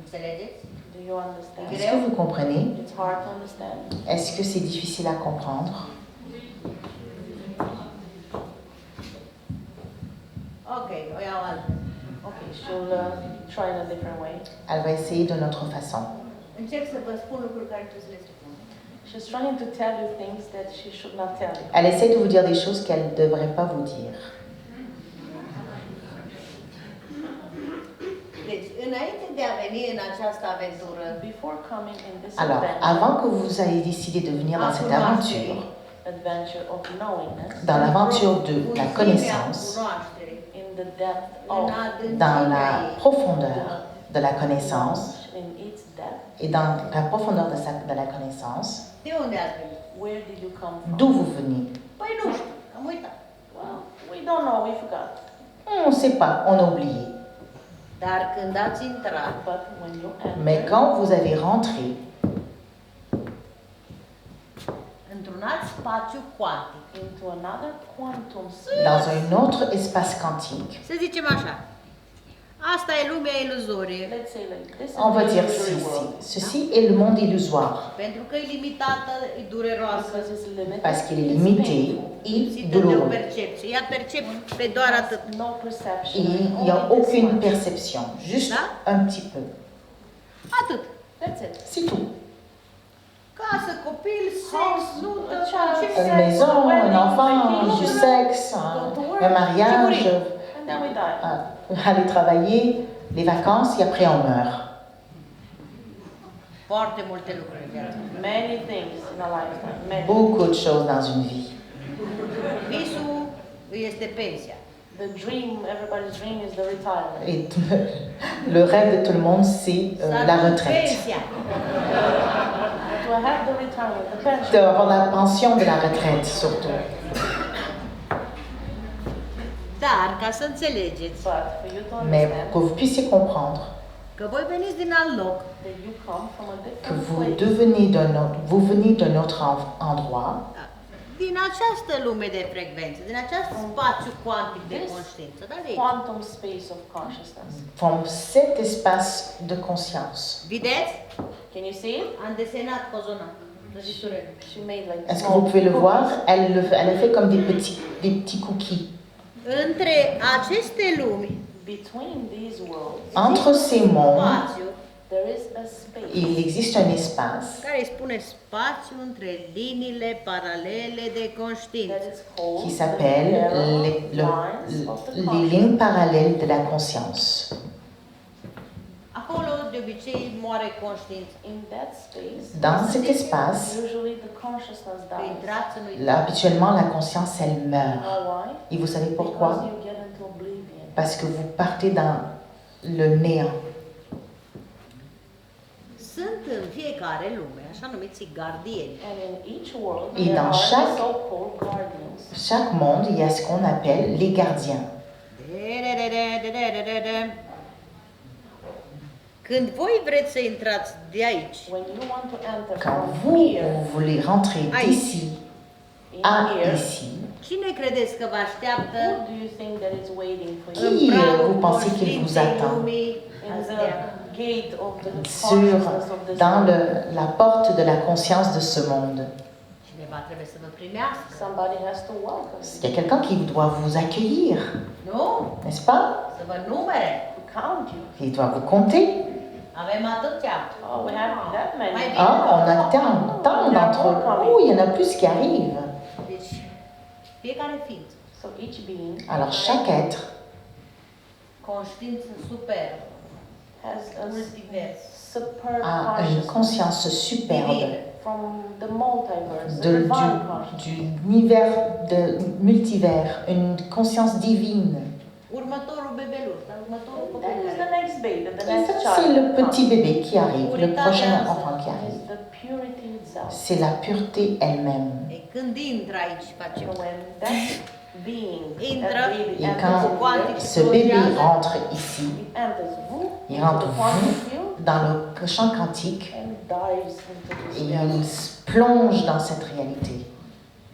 Înțelegeți? Do Do you understand? Est-ce que vous comprenez? It's hard to understand. Est-ce que c'est difficile à comprendre? Ok, o iau altfel. Okay, she'll try in a different way. Elle va essayer d'une autre façon. Încerc să vă spun lucruri care trebuie să le spun. She's trying to tell you things that she should not tell you. Elle essaie de vous dire des choses qu'elle ne devrait pas vous dire. Deci, înainte de a veni în această aventură, Before coming in this Alors, avant que vous ayez décidé de venir dans cette aventure, adventure of knowingness, dans l'aventure de la connaissance, cunoașterii, in the depth în of dans la adâncimea ei, profondeur de la connaissance in its depth, et dans la profondeur de la connaissance, de unde ați venit? where did you come from? d'où vous venez? Păi nu știu, am uitat. Well, we don't know, we forgot. On ne sait pas, on a oublié. Dar când ați intrat, But when you Mais enter quand vous avez rentré într-un alt spațiu cuantic, into another quantum dans un autre espace quantique, să zicem așa, asta e lumea iluzorie, let's say like this is on va the dire illusory world. ceci est le monde illusoire, pentru că e limitată, e dureroasă, Because it's limited, parce qu'il est it's limité painful. et lipsită de o douloureux. percepție. Ea percepe pe doar atât. No perception. Et il n'y a only this aucune much. perception, juste un petit peu. Atât. That's it. C'est tout. Casă, copil, sex, House, nuntă, a child, ce Une maison, un enfant, du sexe, un mariage, And then we die. aller travailler, les vacances et après on meurt. Foarte multe lucruri în viață. Many things in a lifetime. Many. Beaucoup de choses dans une vie. Visul este pensia. The dream, everybody's dream is the retirement. Et le rêve de tout le monde, c'est la retraite. Pensia. To have the retirement, the pension. D'avoir la pension de la retraite, surtout. Dar, ca să înțelegeți But for you to Mais understand pour que vous puissiez comprendre că voi veniți din alt loc, that you come from a que different vous place. vous venez d'un autre endroit, din această lume de frecvențe, din acest spațiu cuantic de This conștiință, dar de aici. Quantum space of consciousness. from cet espace de conscience. Vedeți? Can you see it? Am desenat pe zona răjiturele. She made like Est-ce que vous pouvez le voir? Elle a fait comme des petits cookies. Între aceste lumi, Between these worlds, Entre ces mondes, spațiu, there is a space il existe un espace care îi spune spațiu între liniile paralele de that conștiință. is called qui the s'appelle narrow lines of the les consciousness. lignes parallèles de la conscience. Acolo, de obicei, moare conștiința. In that space, Dans cet espace, usually the consciousness Că dies. intrați în là, uitare. habituellement, la conscience, elle You meurt. know why? Et vous savez Because pourquoi? you get into oblivion. Parce que vous partez dans le néant. Sunt în fiecare lume, așa numiți gardieni. And in each world, Et there dans are chaque- the so-called guardians. Chaque monde, il y a ce qu'on appelle les gardiens. Când voi vreți să intrați de aici, When you want to enter Quand from vous, here, vous voulez rentrer d'ici in à here, ici, cine credeți că vă așteaptă who do you think that is waiting for you? în Qui pragul vous pensez qu'il vous conștiinței attend? lumii In astea? the gate of the sur, consciousness of this dans world. la porte de la conscience de ce monde? Cineva trebuie să vă primească, Somebody has to welcome Il y a quelqu'un qui doit vous accueillir, nu? n'est-ce pas? Să vă numere. to count you. Il doit vous compter. Avem atâția. Oh, we have that many. Mai bine. Ah, on a tant d'entre eux. Oh, il y en a plus qui arrivent. Deci, fiecare ființă, So each being Alors chaque être conștiință superbă, has a multivers, superb a une consciousness conscience superbe divine, from the multiverse, the divine consciousness. du univers de multivers, une conscience divine. următorul bebeluș, dar următorul That is the copil. next baby, the Et next ça, child. c'est le that petit comes. bébé qui arrive, le prochain enfant qui Is arrive. the purity itself. C'est la pureté elle-même. E când intră aici, face So when that being, Intra. that baby Et enters quand here, ce bébé rentre ici, it enters vous, il into rentre the quantum vous field dans le champ quantique and dives into this et reality. il se plonge dans cette réalité.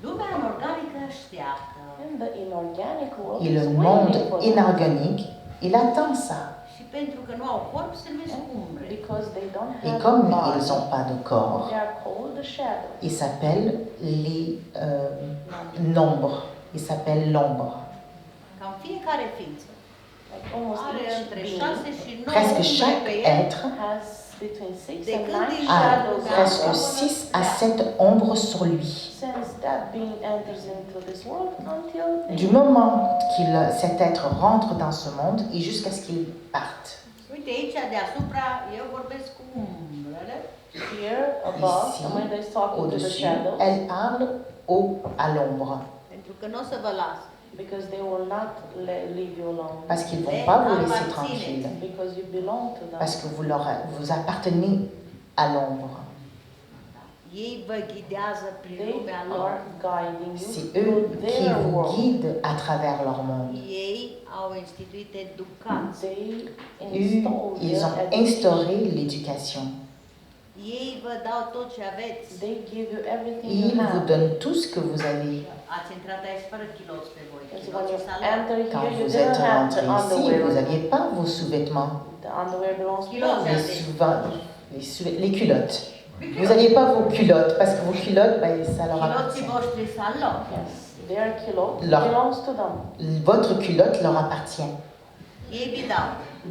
lumea organică așteaptă And the inorganic world Et is le waiting monde for that. inorganique, il attend ça. Și pentru că nu au corp, se numesc umbre. Because they don't Et have comme a body, ils n'ont pas de corps, they are called the shadows. ils s'appellent les nombres. Ils s'appellent l'ombre. Cam fiecare ființă Like almost are each între being 6 și 9 Presque umbre chaque pe el. être has between 6 Dès and când 9 il a shadows presque on them. 6 à 7 ombres sur lui. Since that being enters into this world until Du moment cet être rentre dans ce monde et jusqu'à ce qu'il parte. Uite aici deasupra, eu vorbesc cu umbrele. here above, Ici, and when they're talking to the Au-dessus, shadows, elle parle à l'ombre. Pentru că nu o să vă las. because they will not leave you alone. Parce qu'ils ne vont pas vous laisser tranquille. Because you belong to them. Parce que vous appartenez à l'ombre. Ei vă ghidează prin They lumea lor. are guiding you C'est through eux qui their vous world. guident à travers leur monde. Ei au instituit educați. They Ils ont instauré l'éducation. Ei vă dau tot ce aveți. They give you everything Ils you vous have. donnent tout ce que vous avez. Ați intrat aici fără chiloți pe voi. Because when Chiloții you salari. enter Quand here, you vous didn't êtes have rentré the ici, underwear. vous n'aviez pas vos sous-vêtements, The underwear belongs to Kilos. them. les culottes. Vous n'aviez pas vos culottes, parce que vos culottes, ça leur Chiloții appartient. voștri sunt lor. Yes, their kilot Leur- belongs to them. Votre culotte leur appartient. Ei vi dau.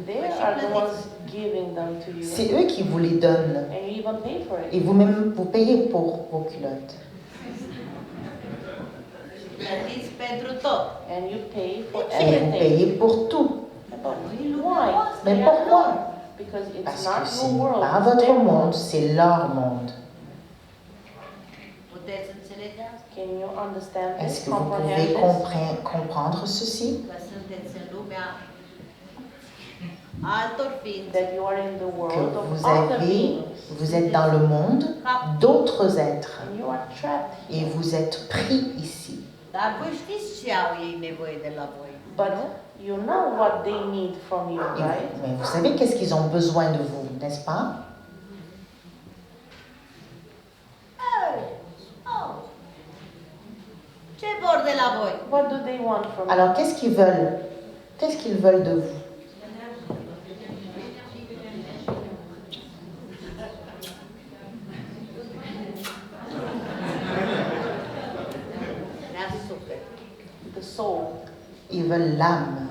They are the ones giving them to you. C'est eux qui vous les donnent. And you even pay for it. Et vous-même, vous payez pour vos culottes. Plătiți pentru tot. And you pay for Et vous everything. payez pour tout. But why? Mais pourquoi? Because it's Parce not que ce your n'est world. pas it's votre their monde, c'est leur monde. Puteți înțelege asta? Can you understand Est-ce this? que vous Comprehend pouvez this? comprendre ceci? Că sunteți în lumea altor ființe. That you are in the Que world of other beings. vous êtes dans le monde d'autres êtres And you are trapped et here. vous êtes pris ici. Dar voi știți ce au ei nevoie de la voi. But you know what they need from you, Et right? mais vous savez qu'est-ce qu'ils ont besoin de vous, n'est-ce pas? Ce vor de la voi? What do they want from you? Alors qu'est-ce qu'ils veulent? Qu'est-ce qu'ils veulent de vous? Vrea suflet. The soul. Ils veulent l'âme.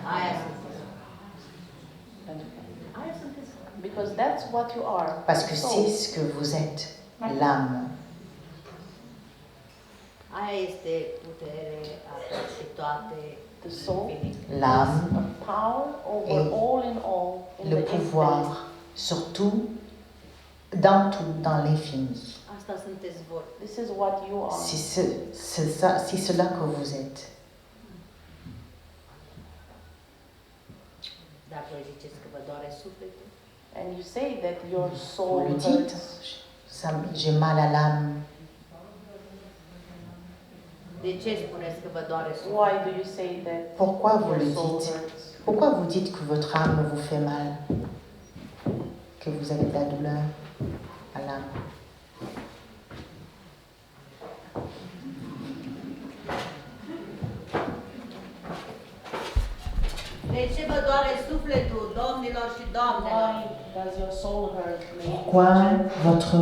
Aia sunteți. Aia sunteți. Because that's what you are. Parce que Soul. c'est ce que vous êtes, l'âme. Aia este putere și toate The soul. L'âme, A power over Et all in all. In le the infinite. pouvoir, surtout, dans tout, dans l'infini. Asta sunteți voi. This is what you are. C'est cela que vous êtes. Dar voi ziceți că vă doare sufletul. And you say that your Vous soul le dites, hurts. j'ai mal à l'âme. De ce spuneți că vă doare sufletul? Why do you say that Pourquoi vous your le soul dites? hurts? Pourquoi vous dites que votre âme vous fait mal? Que vous avez de la douleur à l'âme? De ce vă doare sufletul, domnilor și doamnelor? Why does your soul hurt? Pourquoi votre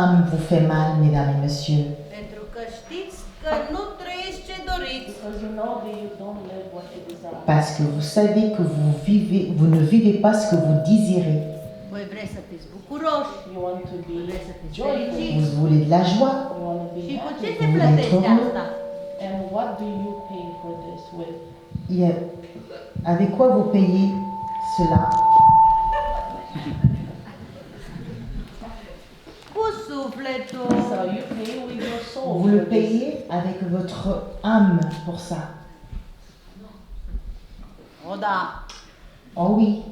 âme vous fait mal, mesdames et messieurs? Pentru că știți că nu trăiți ce doriți. Because you know that you don't live what you desire. Parce que vous savez que vous ne vivez pas ce que vous désirez. Voi vreți să fiți bucuroși. You want to be Vreți să fiți joyful. fericiți. Vous voulez de la joie. You want to be Și cu ce happy. se Vous plătește voulez être asta? And what do you pay for this with? Avec quoi vous payez cela? Cu sufletul. So you pay with your soul. Vous le for this. payez avec votre âme pour ça. O, da. Oh oui.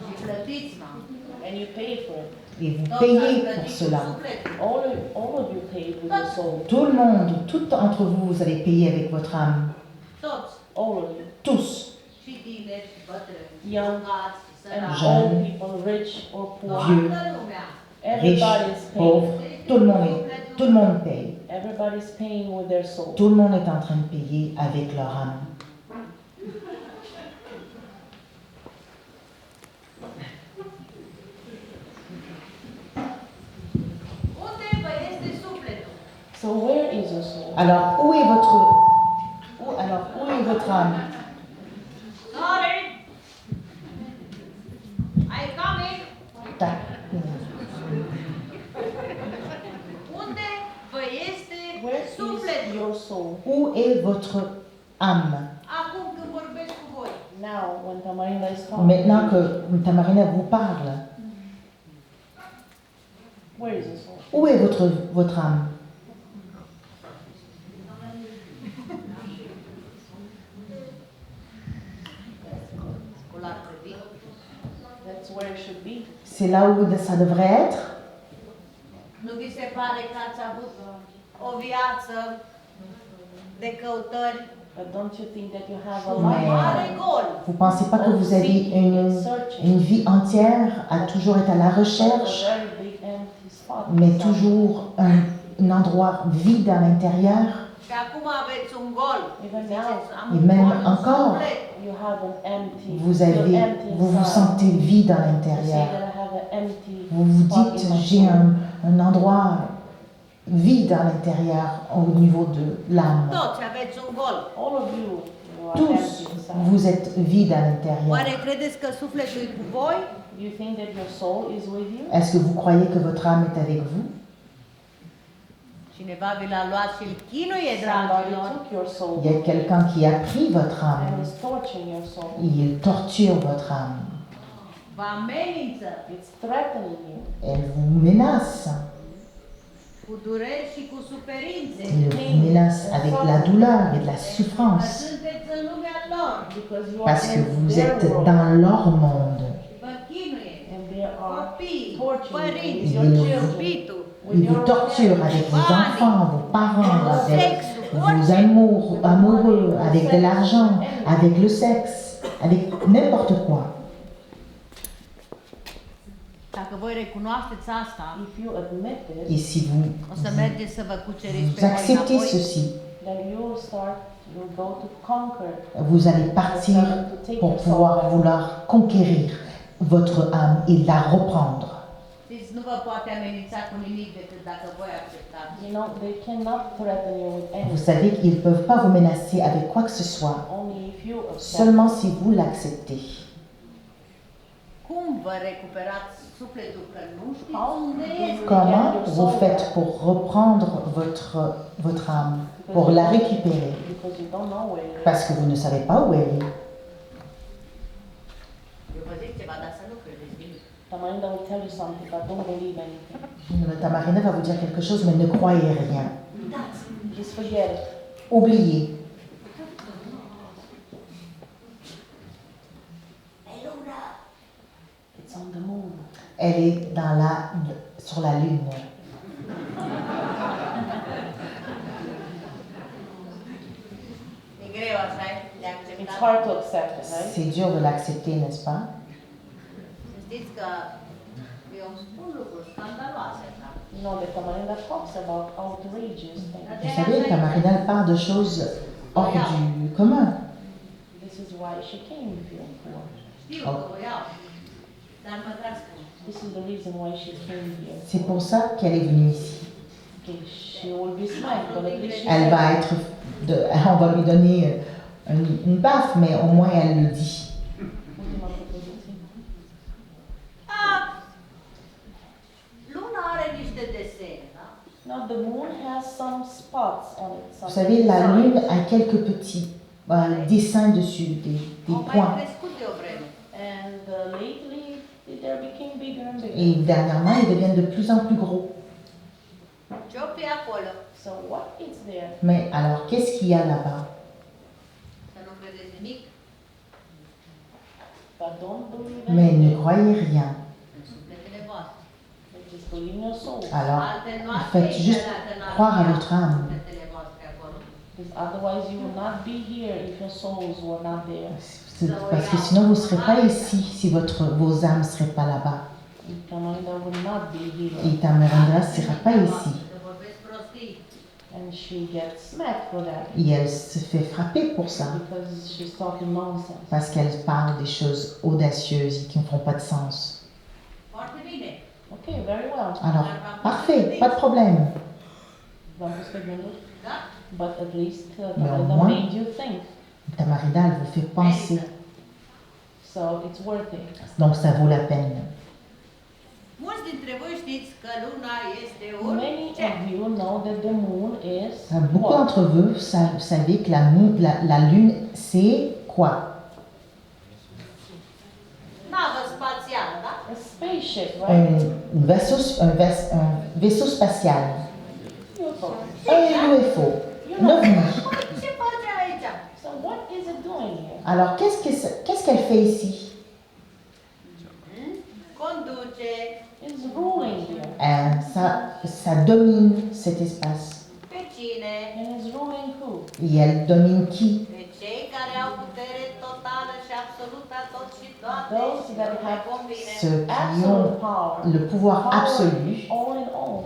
Și plătiți, mă. And you pay for it. Et vous Toți ați payez pour plătit cu cela. sufletul. All of you paid with your soul. Tout le monde, tout entre vous, vous allez payer avec votre âme. Toți. All of you. Tous. Și tineri, și bătrâni, Young bogați, și And săraci. Jeune, old people, rich or poor. vieux, Toată lumea. Everybody riche, is paying. pauvre, tout le monde paye. Everybody is paying with their soul. Tout le monde est en train de payer avec leur âme. So where is your soul? Alors, où est votre âme? Sorry. I coming. Ta- Unde vă este Where is sufletul? your soul? Où est votre âme? Acum când vorbesc cu voi. Now, when Tamarina is talking, Maintenant que Tamarina vous parle, where is your soul? où est votre âme? Acolo ar trebui. That's where it should be. C'est là où ça devrait être? Nu vi se pare că ați avut o viață de căutări? But don't you think that you have a Mais life? Mare gol. vous ne pensez pas que vous avez une vie entière à toujours être à la recherche, A very big empty spot mais inside. toujours un endroit vide à l'intérieur? Și acum aveți un gol. Even Ziceți, now, am Et un même gol în encore, suflet. you have an empty. Vous feel avez, empty vous vous inside. sentez vide à You say l'intérieur. that I have an empty Vous vous spot dites, in my j'ai soul. un endroit vide à l'intérieur au niveau de l'âme. Toți aveți un gol. All of you, you are Tous, empty inside. vous êtes vide à l'intérieur. Oare credeți că sufletul e cu voi? Do you think that your soul is with you? Est-ce que vous croyez que votre âme est avec vous? Cineva vi l-a luat și îl chinuie, Somebody dragilor. took your soul Il y a quelqu'un qui a pris votre and âme. is torturing your soul. Il torture votre âme. Vă amenință It's threatening you. Elle vous menace. cu dureri și cu suferințe. Il vous menace avec de la douleur et de la Că souffrance. sunteți în lumea lor. Because you Parce are que in vous their êtes world. dans leur monde. Vă chinuie. And there are Copii, torturing părinți, with your Il children. iubitul, Il vous torture avec vos enfants, vos parents, avec vos amoureux, avec de l'argent, avec le sexe, avec n'importe quoi. Dacă voi recunoașteți asta, If you admit Et this, si vous, o să mergeți să vă cuceriți vous pe voi acceptez înapoi. ceci, then you will start, you'll go to conquer. vous allez partir pour pouvoir vouloir conquérir votre âme et la reprendre. Știți, nu vă poate amenința cu nimic decât dacă voi acceptați. You know, they cannot threaten you with Vous anything. savez qu'ils ne peuvent pas vous menacer avec quoi que ce soit, Only if you accept. seulement si vous l'acceptez. Cum vă recuperați sufletul că nu știți How unde do este? you Comment get your vous soul faites back? pour reprendre votre âme, pour la récupérer? Because you don't know where it is. Parce que vous ne savez pas où elle est. Eu vă zic ceva, dar să nu credeți nimic. Tamarina will tell you something, but don't believe anything. Tamarina va vous dire quelque chose, mais ne croyez rien. Just forget it. Oubliez. It's on the moon. Elle est sur la lune. E greu așa, de It's acceptat. hard to accept it, right? C'est dur de l'accepter, n'est-ce pas? Să știți că eu îmi spun lucruri scandaloase, da? You know that Tamarina talks about outrageous things. Vous savez, Tamarina elle parle de choses hors du commun. This is why she came here for. Știu că o iau, dar mă trag spun. This is the reason why she came here. C'est pour ça qu'elle est venue ici. Okay, she will be smacked, but at least she Elle said va it. être, on va lui donner une baffe, mais au moins elle le dit. Ultima propoziție. Ah! Luna are niște desene, da? Now the moon has some spots on it. Vous savez, la lune a quelques petits dessins dessus, des Au mai points. crescut de o vreme. And lately they became bigger and bigger. Et dernièrement, ils deviennent de plus en plus gros. Ce-o fi acolo? So what is there? Mais alors, qu'est-ce qu'il y a là-bas? Să nu credeți nimic But don't believe Mais anything. ne croyez rien. în sufletele voastre. But just believe in your soul. Alors, Alte noastre faites juste dacă n-ar croire à fi votre âme. sufletele voastre acolo. Because otherwise you will not be here if your souls were not there. Parce que sinon, vous ne serez pas ici si vos âmes ne seraient pas là-bas. Tamarina will not be here. Et Tamarindra ne sera pas ici. Să vorbesc prostii. And she gets smacked for that. Et elle se fait frapper pour ça. Because she's talking nonsense. Parce qu'elle parle des choses audacieuses et qui ne font pas de sens. Foarte bine. Okay, very well. Alors, parfait, pas de problème. Vamos pegando. Da? But at least Mais au Tamarida moins- made you think. Tamarida, elle vous fait penser. So it's worth it. Donc ça vaut la peine. Mulți dintre voi știți că luna este un Many ce? of you know that the moon is Beaucoup what? d'entre vous, vous savez que la lune, c'est quoi? Navă spațială, da? A spaceship, right? Un vaisseau spatial. UFO. Un UFO. Un ovni. Ce face aici? So what is it doing here? Alors, qu'est-ce qu'elle fait ici? Conduce It's ruling here. Ça domine cet espace. pe cine? And it's ruling who? Et elle domine qui? Pe cei care au putere totală și absolută tot și toate Those și that nu le have convine. Ceux qui Absolute ont power. le pouvoir Power absolu, all in all.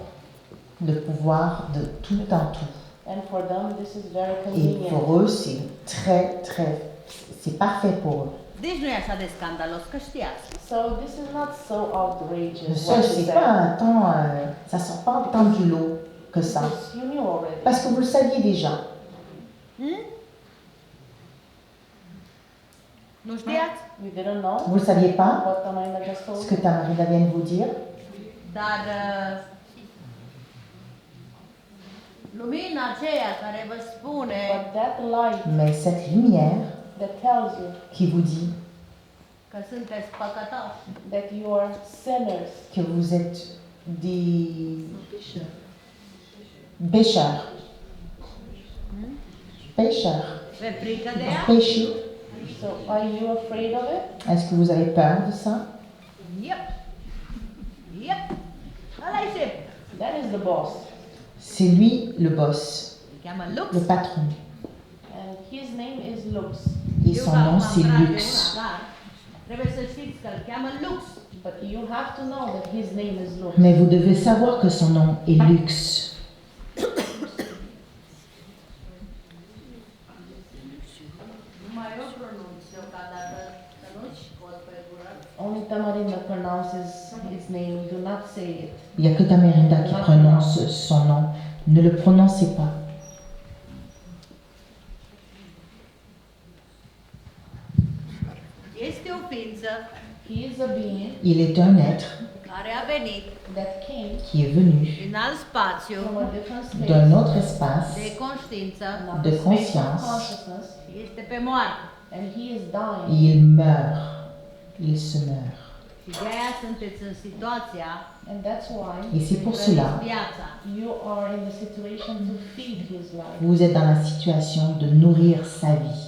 le pouvoir de tout en tout. And for them, this is very Et convenient. pour eux, c'est parfait pour eux. Deci nu e așa de scandalos, că știați. So this is not so outrageous. Ça, what you c'est said. pas un temps, ça sort pas tant du lot que ça. Because you knew already. Parce que vous le saviez déjà. Nu știați? You didn't know Vous le saviez pas, what Tamarina just told ce you? que Tamarida vient de vous dire. Dar lumina aceea care vă spune But that light Mais cette lumière that tells you qui vous dit că sunteți păcătoși, that you are sinners, que vous êtes des pécheurs. Pécheurs. vă frică de ea? Péché. so are you afraid of it? Est-ce que vous avez peur de ça? Yep. Yep. Ăla-i șef. That is the boss. C'est lui le boss, Se cheamă Lux. le patron. And his name is Lux. Et son nom, c'est Lux. Trebuie să știți că îl cheamă Lux. But you have to know that his name is Lux. Mais vous devez savoir que son nom est Lux. Numai eu pronunț deocamdată, că nu-și scot pe gură. Only Tamarina pronounces his name. Do not say it. Il n'y a que Tamarida qui prononce son nom. Ne le prononcez pas. Este o ființă He is a being Il est un être care a venit that came qui est venu din alt spațiu from a different space, d'un autre espace de conștiință not de the space of conscience. consciousness, și este pe moarte. and he is et dying. il meurt. Il se meurt. Și de aia sunteți în situația And that's why Et c'est pour să-i cela trăiți viața. you are in the situation to feed his life. vous êtes dans la situation de nourrir sa vie.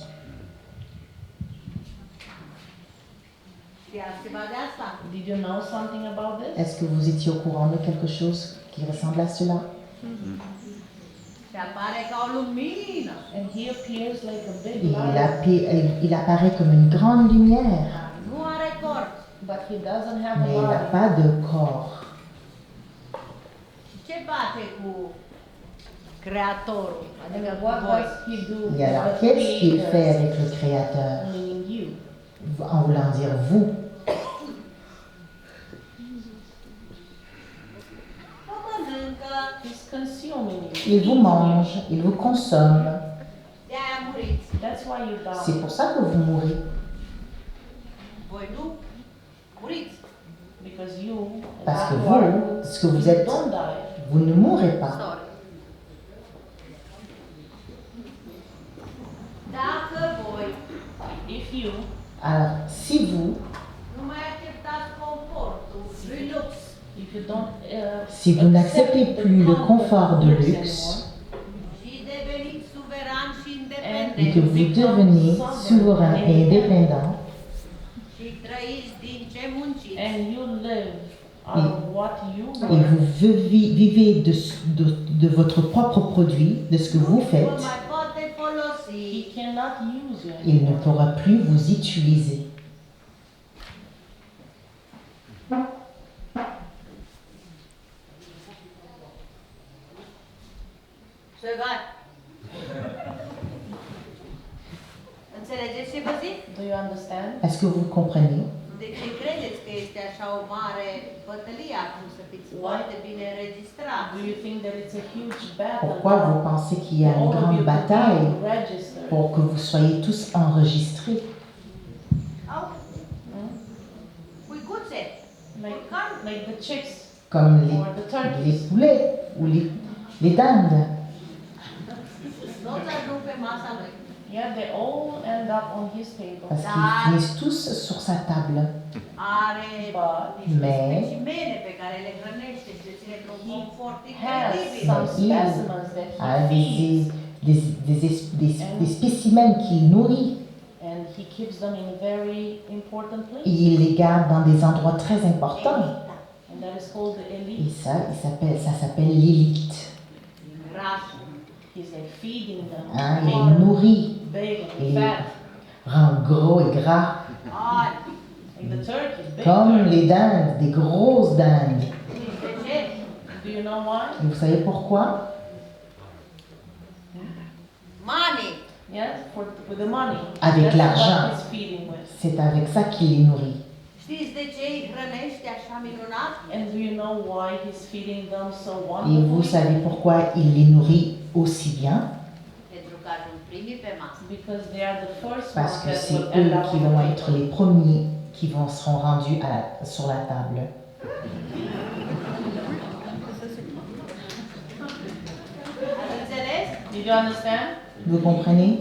Știați ceva de asta? Did you know something about this? Est-ce que vous étiez au courant de quelque chose qui ressemble à cela? Și apare ca o lumină. And he appears like a big Et light, il apparaît comme une grande lumière, Nu are corp. but he doesn't have mais a il n'a body. pas de corps. Și ce face cu Creatorul? Adică And cu what voi? does he do Et with alors, the qu'est-ce qu'il fait creator, avec le Créateur? meaning you? En voulant dire vous. Vă mănâncă, He's consuming you. Il vous mange, il vous consomme. de-aia muriți. That's why you C'est die. pour ça que vous mourrez. Voi nu muriți. Because you, Parce que you vous, are- ce que vous you êtes, don't die. vous ne mourrez pas. Sorry. Dacă voi If you Alors, si vous, nu mai acceptați confortul lui Lux if you don't si vous n'acceptez plus le confort de luxe și deveniți suveran și et que independent vous devenez souverain et indépendant și trăiți din ce munciți, and you live out of what you et work, vous vivez de votre propre produit, de ce que vous vă faites, mai poate he folosi. cannot use you il ne anymore. pourra plus vous utiliser. Ceva. Înțelegeți ce vă zic? Do you understand? Est-ce que vous comprenez? De ce credeți că este așa o mare bătălie acum să fiți foarte bine înregistrați? Do you think that it's a huge battle? Pourquoi vous pensez qu'il y a une grande bataille pour que vous soyez tous enregistrés? Au? Cuicuțe? Like the chicks Comme or the les turkeys. poulets ou les dindes. Toți ajung pe masa lui. Yeah, they all end up on his table. Parce qu'ils finissent tous sur sa table. Are niște Mais- specimene pe care le hrănește și le ține într-un confort Has incredibil. some Il specimens that a he feeds, des spécimens qu'il nourrit. and he keeps them in very important Et places. il les garde dans des endroits très importants. And that is called the Et elite. ça s'appelle l'élite. Grasul. He's like feeding them. Hein, il les nourrit, Big Et- and fat. rend gros et gras. Ai, Like the turkeys, big Comme turkeys. les dindes, des grosses dindes. știți de ce? Do you know why? Et vous savez pourquoi? Money. Yes, with the money. Avec That's l'argent. what he's feeding with. C'est avec ça qu'il les nourrit. Știți de ce îi hrănește așa minunat? And do you know why he's feeding them so Et vous wonderfully? savez pourquoi il les nourrit aussi bien? Pentru că ajung primii pe masă. Because they are the first Parce ones que that c'est will end eux up qui on vont the être table. les premiers qui seront rendus sur la table. Ați înțeles? Did you understand? Vous comprenez?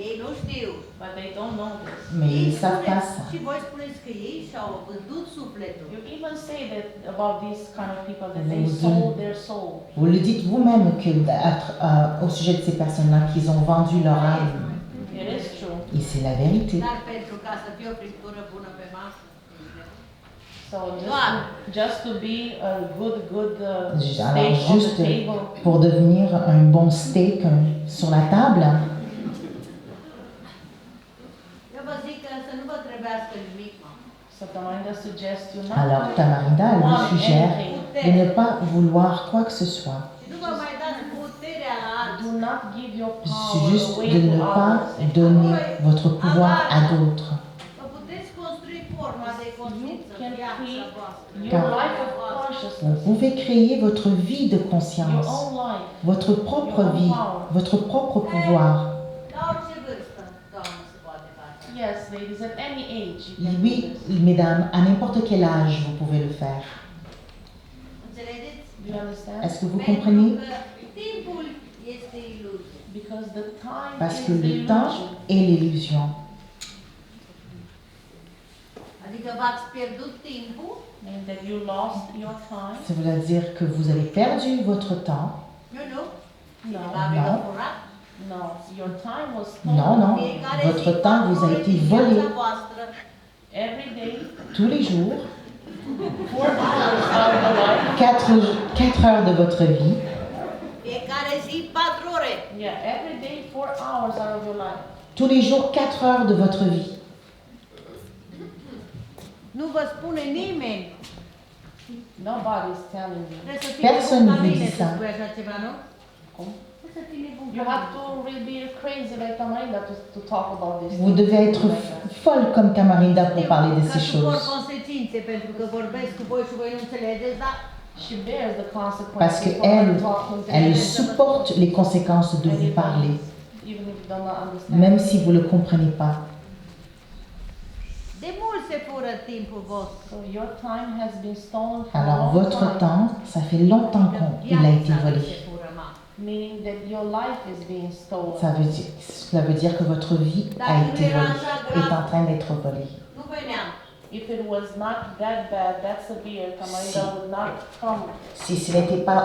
Ei nu știu. But they don't know this. Mais Ei ils ne savent pas spuneți, ça. și voi spuneți că ei și-au vândut sufletul. You even say that about these kind of people that they Vous sold their soul. Vous le dites vous-même que, au sujet de ces personnes-là qu'ils ont vendu leur âme. It is true. Et c'est la vérité. Dar pentru ca să fie o friptură bună pe masă. So Doar. just to be a good Alors steak on juste the table. pour devenir un bon steak sur la table, Eu vă zic că să nu vă trebuiască nimic, mă. So Tamarida suggests you not alors to Tamarida elle vous want suggère anything. de ne pas vouloir quoi que ce soit. Și nu vă mai dați puterea la alții. Do not give your C'est power juste away de to ne pas others. donner votre pouvoir à d'autres. Vă puteți construi forma de conștiință, can viața create voastră. Your Car- life of Vous consciousness, pouvez créer votre vie de your conscience, own life. votre propre vie, votre propre pouvoir. La orice vârstă, Doamne, se poate face. Yes, ladies, at any age you can do Oui, this. mesdames, à n'importe quel âge, vous pouvez le faire. Înțelegeți? Do you understand? Est-ce que vous Pentru comprenez? că timpul este iluzie. Because the time Parce is que the le temps illusion. est l'illusion. Adică v-ați pierdut timpul, Meaning that you lost your time. Ça veut dire que vous avez perdu votre temps. nu? No, Cineva vi l-a furat. no, your time was stolen. Non, non. Fiecare Votre zi, temps 4 vous a ore été din volé. viața voastră, Every day, Tous les jours, 4 hours out of the life. 4 heures de votre vie, fiecare zi 4 ore. Yeah, every day 4 hours out of your life. tous les jours 4 heures de votre vie. Nu vă spune nimeni. Nobody's telling you. Trebuie să fii Personne nebun ca nu mine dit să ça. spui așa ceva, nu? Cum? Trebuie să fii nebun You ca have mine. to really be crazy like Tamarida to talk about this. Vous devez être folle comme Tamarinda pour parler de Că ces suport choses. consecințe pentru că vorbesc cu voi și voi nu înțelegeți, dar She bears the consequences Parce for qu'elle her talking to elle you. supporte les conséquences de vous parler, Even if you do not understand. même si vous ne le comprenez pas. de mult se fură timpul vostru. So your time has been stolen for a Alors long votre time, temps, ça fait longtemps qu'il a été Viața volé. se fură, ma. meaning that your life is being stolen. Cela veut dire que votre vie a été volée, est en train d'être volée. Nu veneam. If it was not that bad, that severe, Tamarida would not come. Si ce n'était pas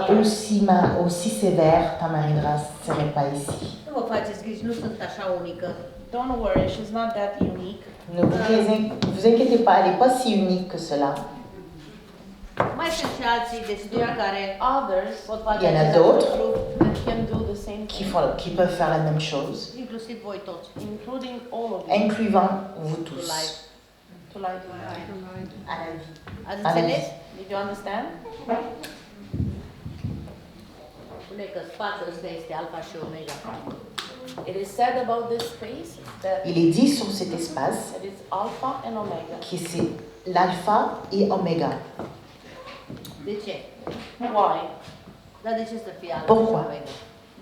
aussi sévère, Tamarindra ne serait pas ici. Nu vă faceți griji, nu sunt așa unică. Don't worry, she's not that unique. Ne vous inquiétez pas, elle n'est pas si unique que cela. Mai sunt și alții destui care Others pot face Il y en a același d'autres. lucru, that can do the same thing, Qui peuvent faire la même chose, inclusiv voi toți. including all of you, incluant vous tous. to like you. À la vie. Ați Ați înțeles? Did you understand? Spune că spațiul ăsta este alfa și omega. It is said about this space that Il est dit sur cet espace it's alpha and omega. que c'est l'alpha et oméga. De ce? Why? Dar de ce să fie alfa Pourquoi? și omega?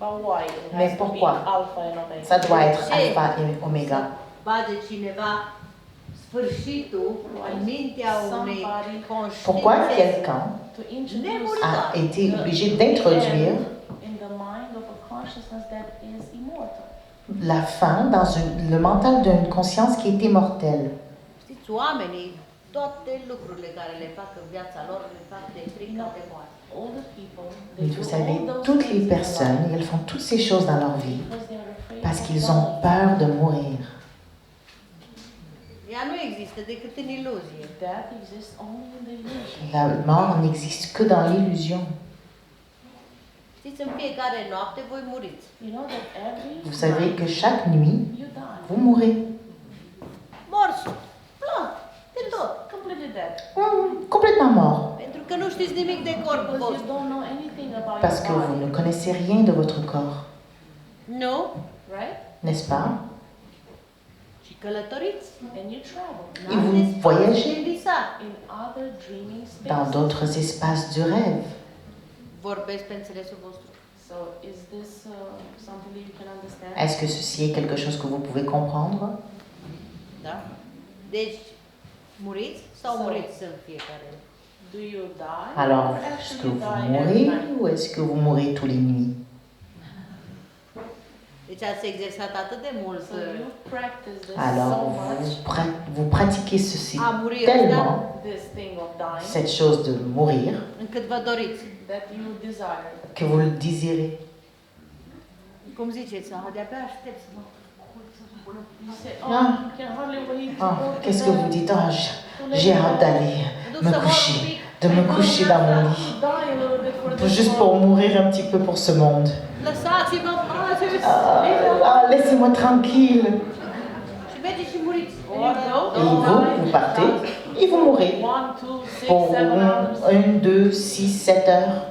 But why? It Mais has to be pourquoi? alpha and omega. Ça doit être Ce? alpha et oméga. Să bage cineva sfârșitul în mintea unei Pourquoi conștiințe quelqu'un To introduce a été obligé d'introduire in the mind of a consciousness that is immortal. la fin dans le mental d'une conscience qui est immortelle. Știți, oamenii, toate lucrurile care le fac în viața lor, le fac de frică de moarte. All the people, they Mais do vous savez, all those toutes things les in their personnes, life elles font toutes ces choses dans leur vie because they are afraid parce of qu'ils dying. ont peur de mourir. Ea nu există decât în iluzie. Death exists only in the illusion. La mort n'existe que dans l'illusion. Știți, în fiecare noapte voi muriți. You know that every Vous savez night que chaque nuit, you die. vous mourrez. Morți, plot, de tot. Completely dead. Complètement mort. Pentru că nu știți nimic de corpul Because you vostru. don't know anything about Parce que your vous body. ne connaissez rien de votre corps. Nu? Right? N'est-ce pas? Și călătoriți. And you travel. Et vous voyagez In other dreaming dans spaces. d'autres espaces du rêve. Vorbesc pe înțelesul vostru. So is this something that you can understand? Est-ce que ceci est quelque chose que vous pouvez comprendre? Da? Deci, muriți sau So- muriți în fiecare? Do you die? Alors, or est-ce actually que vous die every mourez night? ou est-ce que vous mourrez tous les nuits? Deci ați exersat atât de mult So you practice this Alors, so much, vous pratiquez ceci a muri tellement, ăsta this thing of dying, cette chose de mourir, încât vă doriți. that you desire. que vous le désirez. Cum ziceți? De-abia aștept să mă culc, să mă pună. You say, Ah. oh, you can hardly wait to Ah, go to qu'est-ce que vous bed, dites? Ah, to lay j'ai down. hâte d'aller me coucher, de me coucher dans mon lit, Die a little bit for this juste pour world. mourir un petit peu pour ce monde. Lăsați-mă în pace! Laissez-moi tranquille. Și mergeți și muriți. And you go, Et vous partez et vous mourrez 1, 2, 6, pour 7 hours. 1, 2, 6, 7 heures.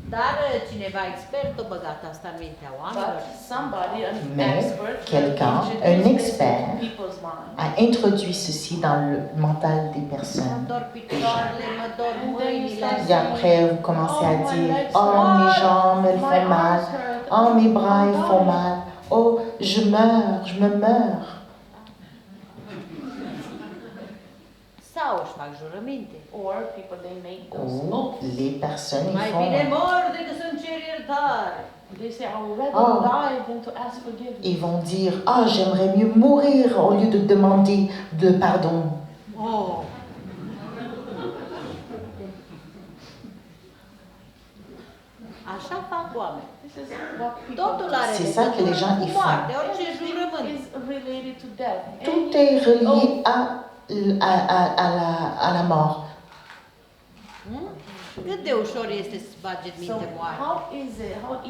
Dar cineva expert a băgat asta în mintea oamenilor. But somebody, an Mais expert, quelqu'un, introduced un this expert, into people's mind. A introduit ceci dans le mental des Mă personnes. dor picioarele, mă dor mâinile. Et après, vous commencez à dire, oh, mes jambes, elles font mal. Oh, mes bras, ils font mal. Oh, je meurs, je me meurs. Sau își fac jurăminte. Or people, they make those Ou oaths. les personnes, Mai ils bine font, mor decât să-mi cer iertare. They say, I would rather Oh. die than to ask forgiveness. ils vont dire, ah, j'aimerais mieux mourir au lieu de demander de pardon. Oh. Așa fac oameni. This is what people Totul do. are C'est ça que les gens y cu font. moarte, orice Everything jurământ. is related to death. Tout Any est relié à la mort. Hmm? Cât de ușor este să bagi în So minte moarte? how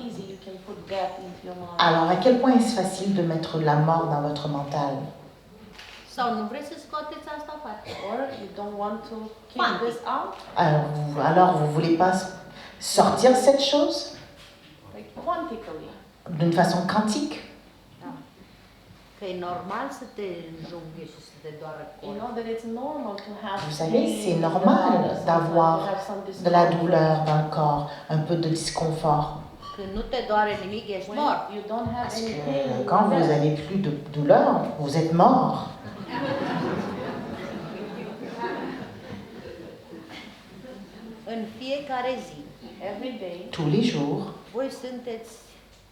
easy you can put death into your mind? Alors, à quel point est-ce facile de mettre la mort dans votre mental? Sau nu vreți să scoateți asta afară? Or you don't want to keep Quantic. this out? Alors vous voulez pas sortir cette chose Like quantically. d'une façon quantique? Da. Că e normal să te înjunghe și să te doară You corpul. know that it's normal to have Vous savez, pain c'est in the normal body, sometimes d'avoir to have some de la discomfort. douleur dans le corps, un peu de disconfort. Când nu te doare nimic, ești When mort. you don't have Parce any que pain, quand vous you're dead. avez plus de douleur, vous êtes mort. În fiecare zi, Every day, Tous les jours, voi sunteți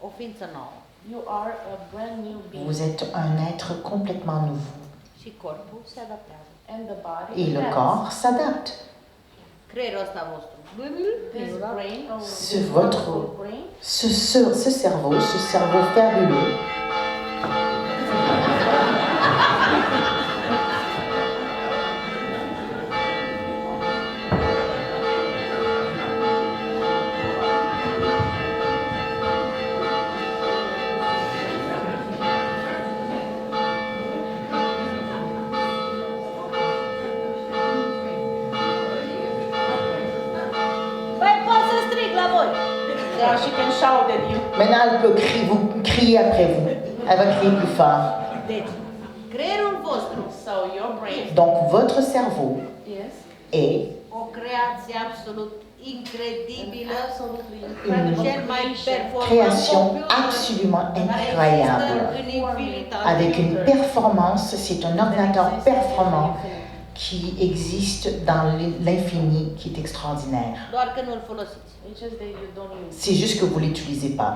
o ființă nouă you are a brand new being. vous êtes un être complètement nouveau. și corpul se adaptează. And the body Et le adapts. corps s'adapte. Creierul ăsta vostru. This brain, or Ce this votre- wonderful brain, Ce cerveau fabuleux, Păi pot să strig la voi! she can shout at you. Maintenant, elle peut crier après vous. Elle va crier plus fort. Deci, creierul vostru So your brain, Donc, votre cerveau yes, est o creație absolut incredibilă, absolutely une cel mai performant création computer absolument care incroyable. există în infinitate. Avec une performance, c'est un ordinateur performant qui existe dans l'infini, qui est extraordinaire. Doar că nu-l folosiți. It's just that you don't use. C'est juste que vous ne l'utilisez pas.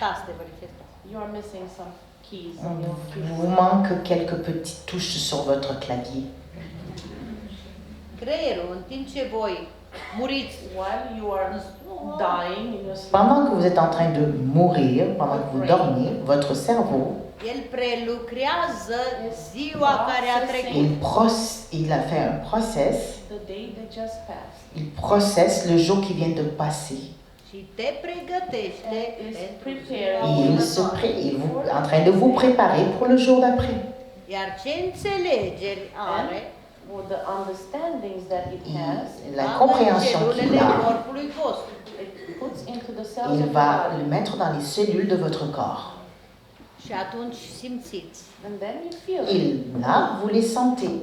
Taste vă lipsesc. You are missing some keys in Il your keyboard. vous manque quelques petites touches sur votre clavier. Creierul, în timp ce voi muriți, While you are dying in your sleep, Pendant que vous êtes en train de mourir, pendant que vous dormez, votre cerveau, el prelucrează ziua care a trecut. il a fait un process, the day that just passed, il processe le jour qui vient de passer. Și te pregătește is pentru preparing ziua Il est en train de vous préparer pour le jour d'après. Iar ce înțelegeri are, with the understandings that it has, La compréhension qu'il celulele a, corpului vostru. it puts into the cells il of the va body. le mettre dans les cellules de votre corps. Și atunci simțiți. And then you feel Et it. là, vous les sentez.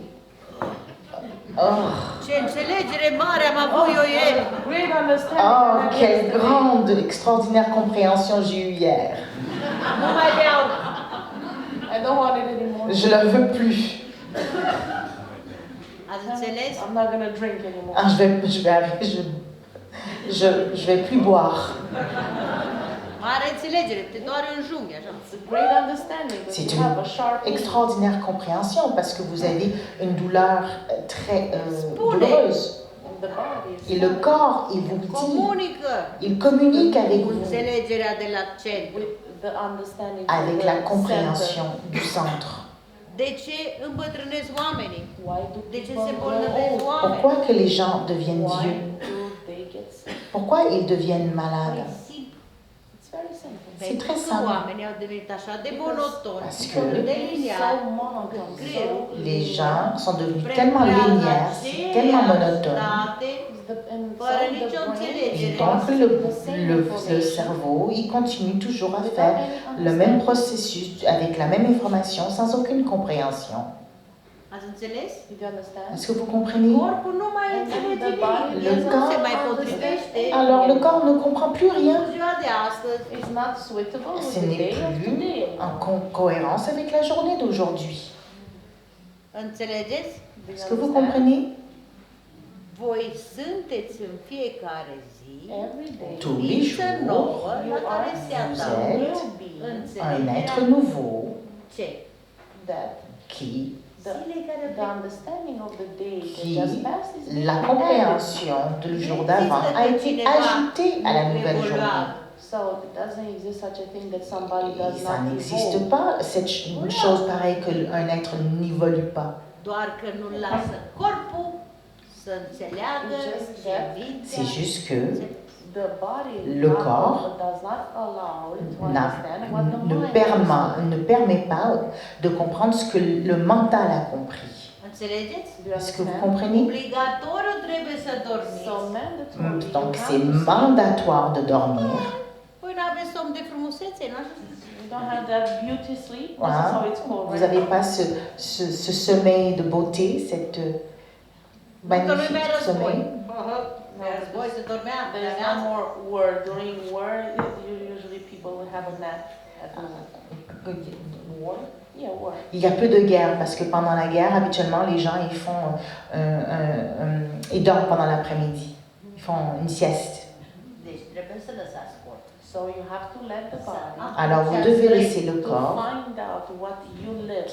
Oh, Ce înțelegere mare am avut eu ieri. Great understanding. oh, quelle grande, extraordinaire compréhension j'ai eue hier. Nu mai beau. I don't want it anymore. Je la veux plus. Ați înțeles? I'm not gonna drink anymore. Ah, je vais plus boire. Mare înțelegere, te doare în junghi, așa. It's a great understanding. But C'est you have a une sharp pain. extraordinaire compréhension parce que vous avez une douleur très douloureuse. in the body. Et le corps, il vous dit, Comunică il communique avec cu vous, înțelegerea de la centru. With the understanding avec of the la compréhension center. du centre. De ce îmbătrânesc oamenii? Why do De ce people se grow bolnăvesc old? oamenii? Pourquoi que les gens deviennent Why vieux? do they get sick? Pourquoi ils deviennent Păi malades? simplu. It's very simple. C'est très Pentru că simple. oamenii au devenit așa de monotoni, Parce de que liniari, So monotone, creierul les gens sont devenus tellement linéaires, c'est tellement monotone. fără nicio înțelegere. Et donc le cerveau, il continue toujours à faire le même processus avec la même information sans aucune compréhension. Ați înțeles? Did you understand? Est-ce que vous comprenez? Corpul nu mai înțelege The body nimic. Le El nu corps- se mai potrivește Alors le corps ne comprend plus cu rien. ziua de astăzi. It's not suitable with Ce the n'est day of plus today. en cohérence avec la journée d'aujourd'hui. Înțelegeți? Do you Est-ce que vous understand? comprenez? Voi sunteți în fiecare zi Every day Tous les ființă jours, nouă la care se vous adaugă êtes will be un înțelegerea être nouveau ce? that qui, Zile care the understanding of the day that Qui- just passed is la compréhension du jour d'avant a été ajoutée à la nouvelle journée. So it doesn't exist such a thing that somebody does Et ça not n'existe evolve. pas, une chose pareille qu'un être n'évolue pas. doar că nu lasă corpul să înțeleagă ce vine. C'est juste que The body Le corps does not allow it to n'a- understand what the mind ne permet pas de comprendre ce que le mental a compris. Înțelegeți? Do you Est-ce que vous understand? comprenez? Obligatoriu trebuie să dormiți. So mandatory. Donc you c'est have to sleep. mandatoire de dormir. Păi nu aveți somn de frumusețe, nu? You don't have that beauty sleep. This Voilà. is how it's called. Vous right? n'avez pas ce sommeil de beauté, cette Că nu-i mai magnifique război. sommeil. Mai război se dormea. There's no more war. During war, usually people will have a nap at night. War? Yeah, war. Il y a peu de guerre parce que pendant la guerre, habituellement, les gens ils dorment pendant l'après-midi. Ils font une sieste. Deci trebuie să lăsați corpul. So you have to let the body Alors vous devez laisser le to corps find out what you live.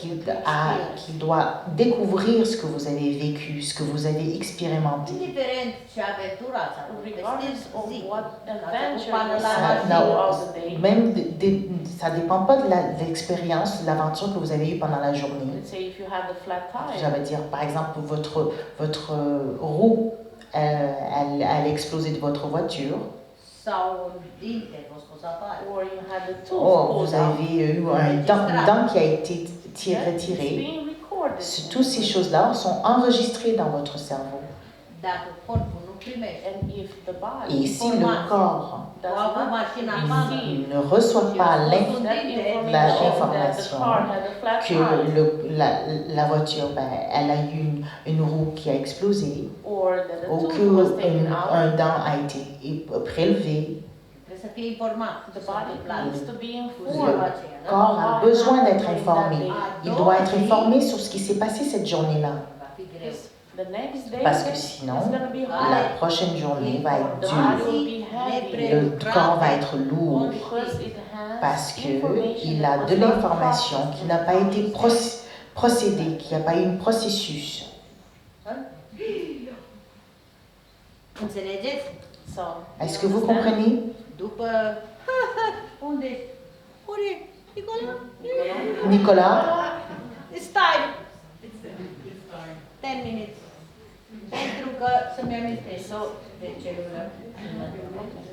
qui doit découvrir ce que vous avez vécu, ce que vous avez expérimenté. Indiferent ce aventură ați avut, Regardless vestiți of zi. what adventure Până you la have zi. throughout the day. Même ça ne dépend pas de l'expérience, de l'aventure que vous avez eue pendant la journée. Let's say if you have the flat tire, Ça veut dire, par exemple, votre roue, elle a explosé de votre voiture. Sau un dinte v-a scos afară. or you had the tooth Oh, pulled vous out, avez eu une dent qui a été it's retirée. being recorded. Toutes ces choses-là sont enregistrées dans votre cerveau. Dacă corpul nu exprimé. And if the Et body si le corps does not receive ne reçoit pas that l'information information that the car had a flat que tire, la voiture, elle a eu une roue qui a explosé, or that a ou tooth was taken qu'un out, dent a été prélevé, Trebuie să fie informat. the body needs to be le informed. corps a besoin d'être informé. Il doit être informé sur ce qui s'est passé cette journée-là. The next day, Parce que sinon, it's gonna be la hard. prochaine journée va être The body dure. will be heavy Le corps va être lourd because it has parce qu'il information a that de was not l'information qui n'a pas été procédée, qui n'a pas eu un processus. Înțelegeți? So, Est-ce que vous comprenez? După... Unde? Ori, Nicola? Nicolas, It's time. 10 minutes. Pentru că să-mi amintesc de celulă.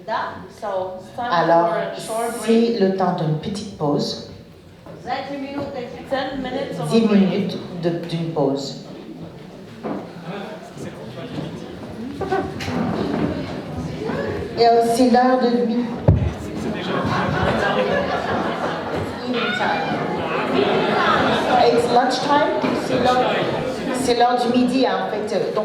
Da? So, it's time alors for a short break. c'est le temps d'une petite pause, 10 minute. 10 minutes of 10 a break. minutes d'une pause. Et c'est l'heure de nuit. It's lunchtime. C'est l'heure du midi en fait. Donc,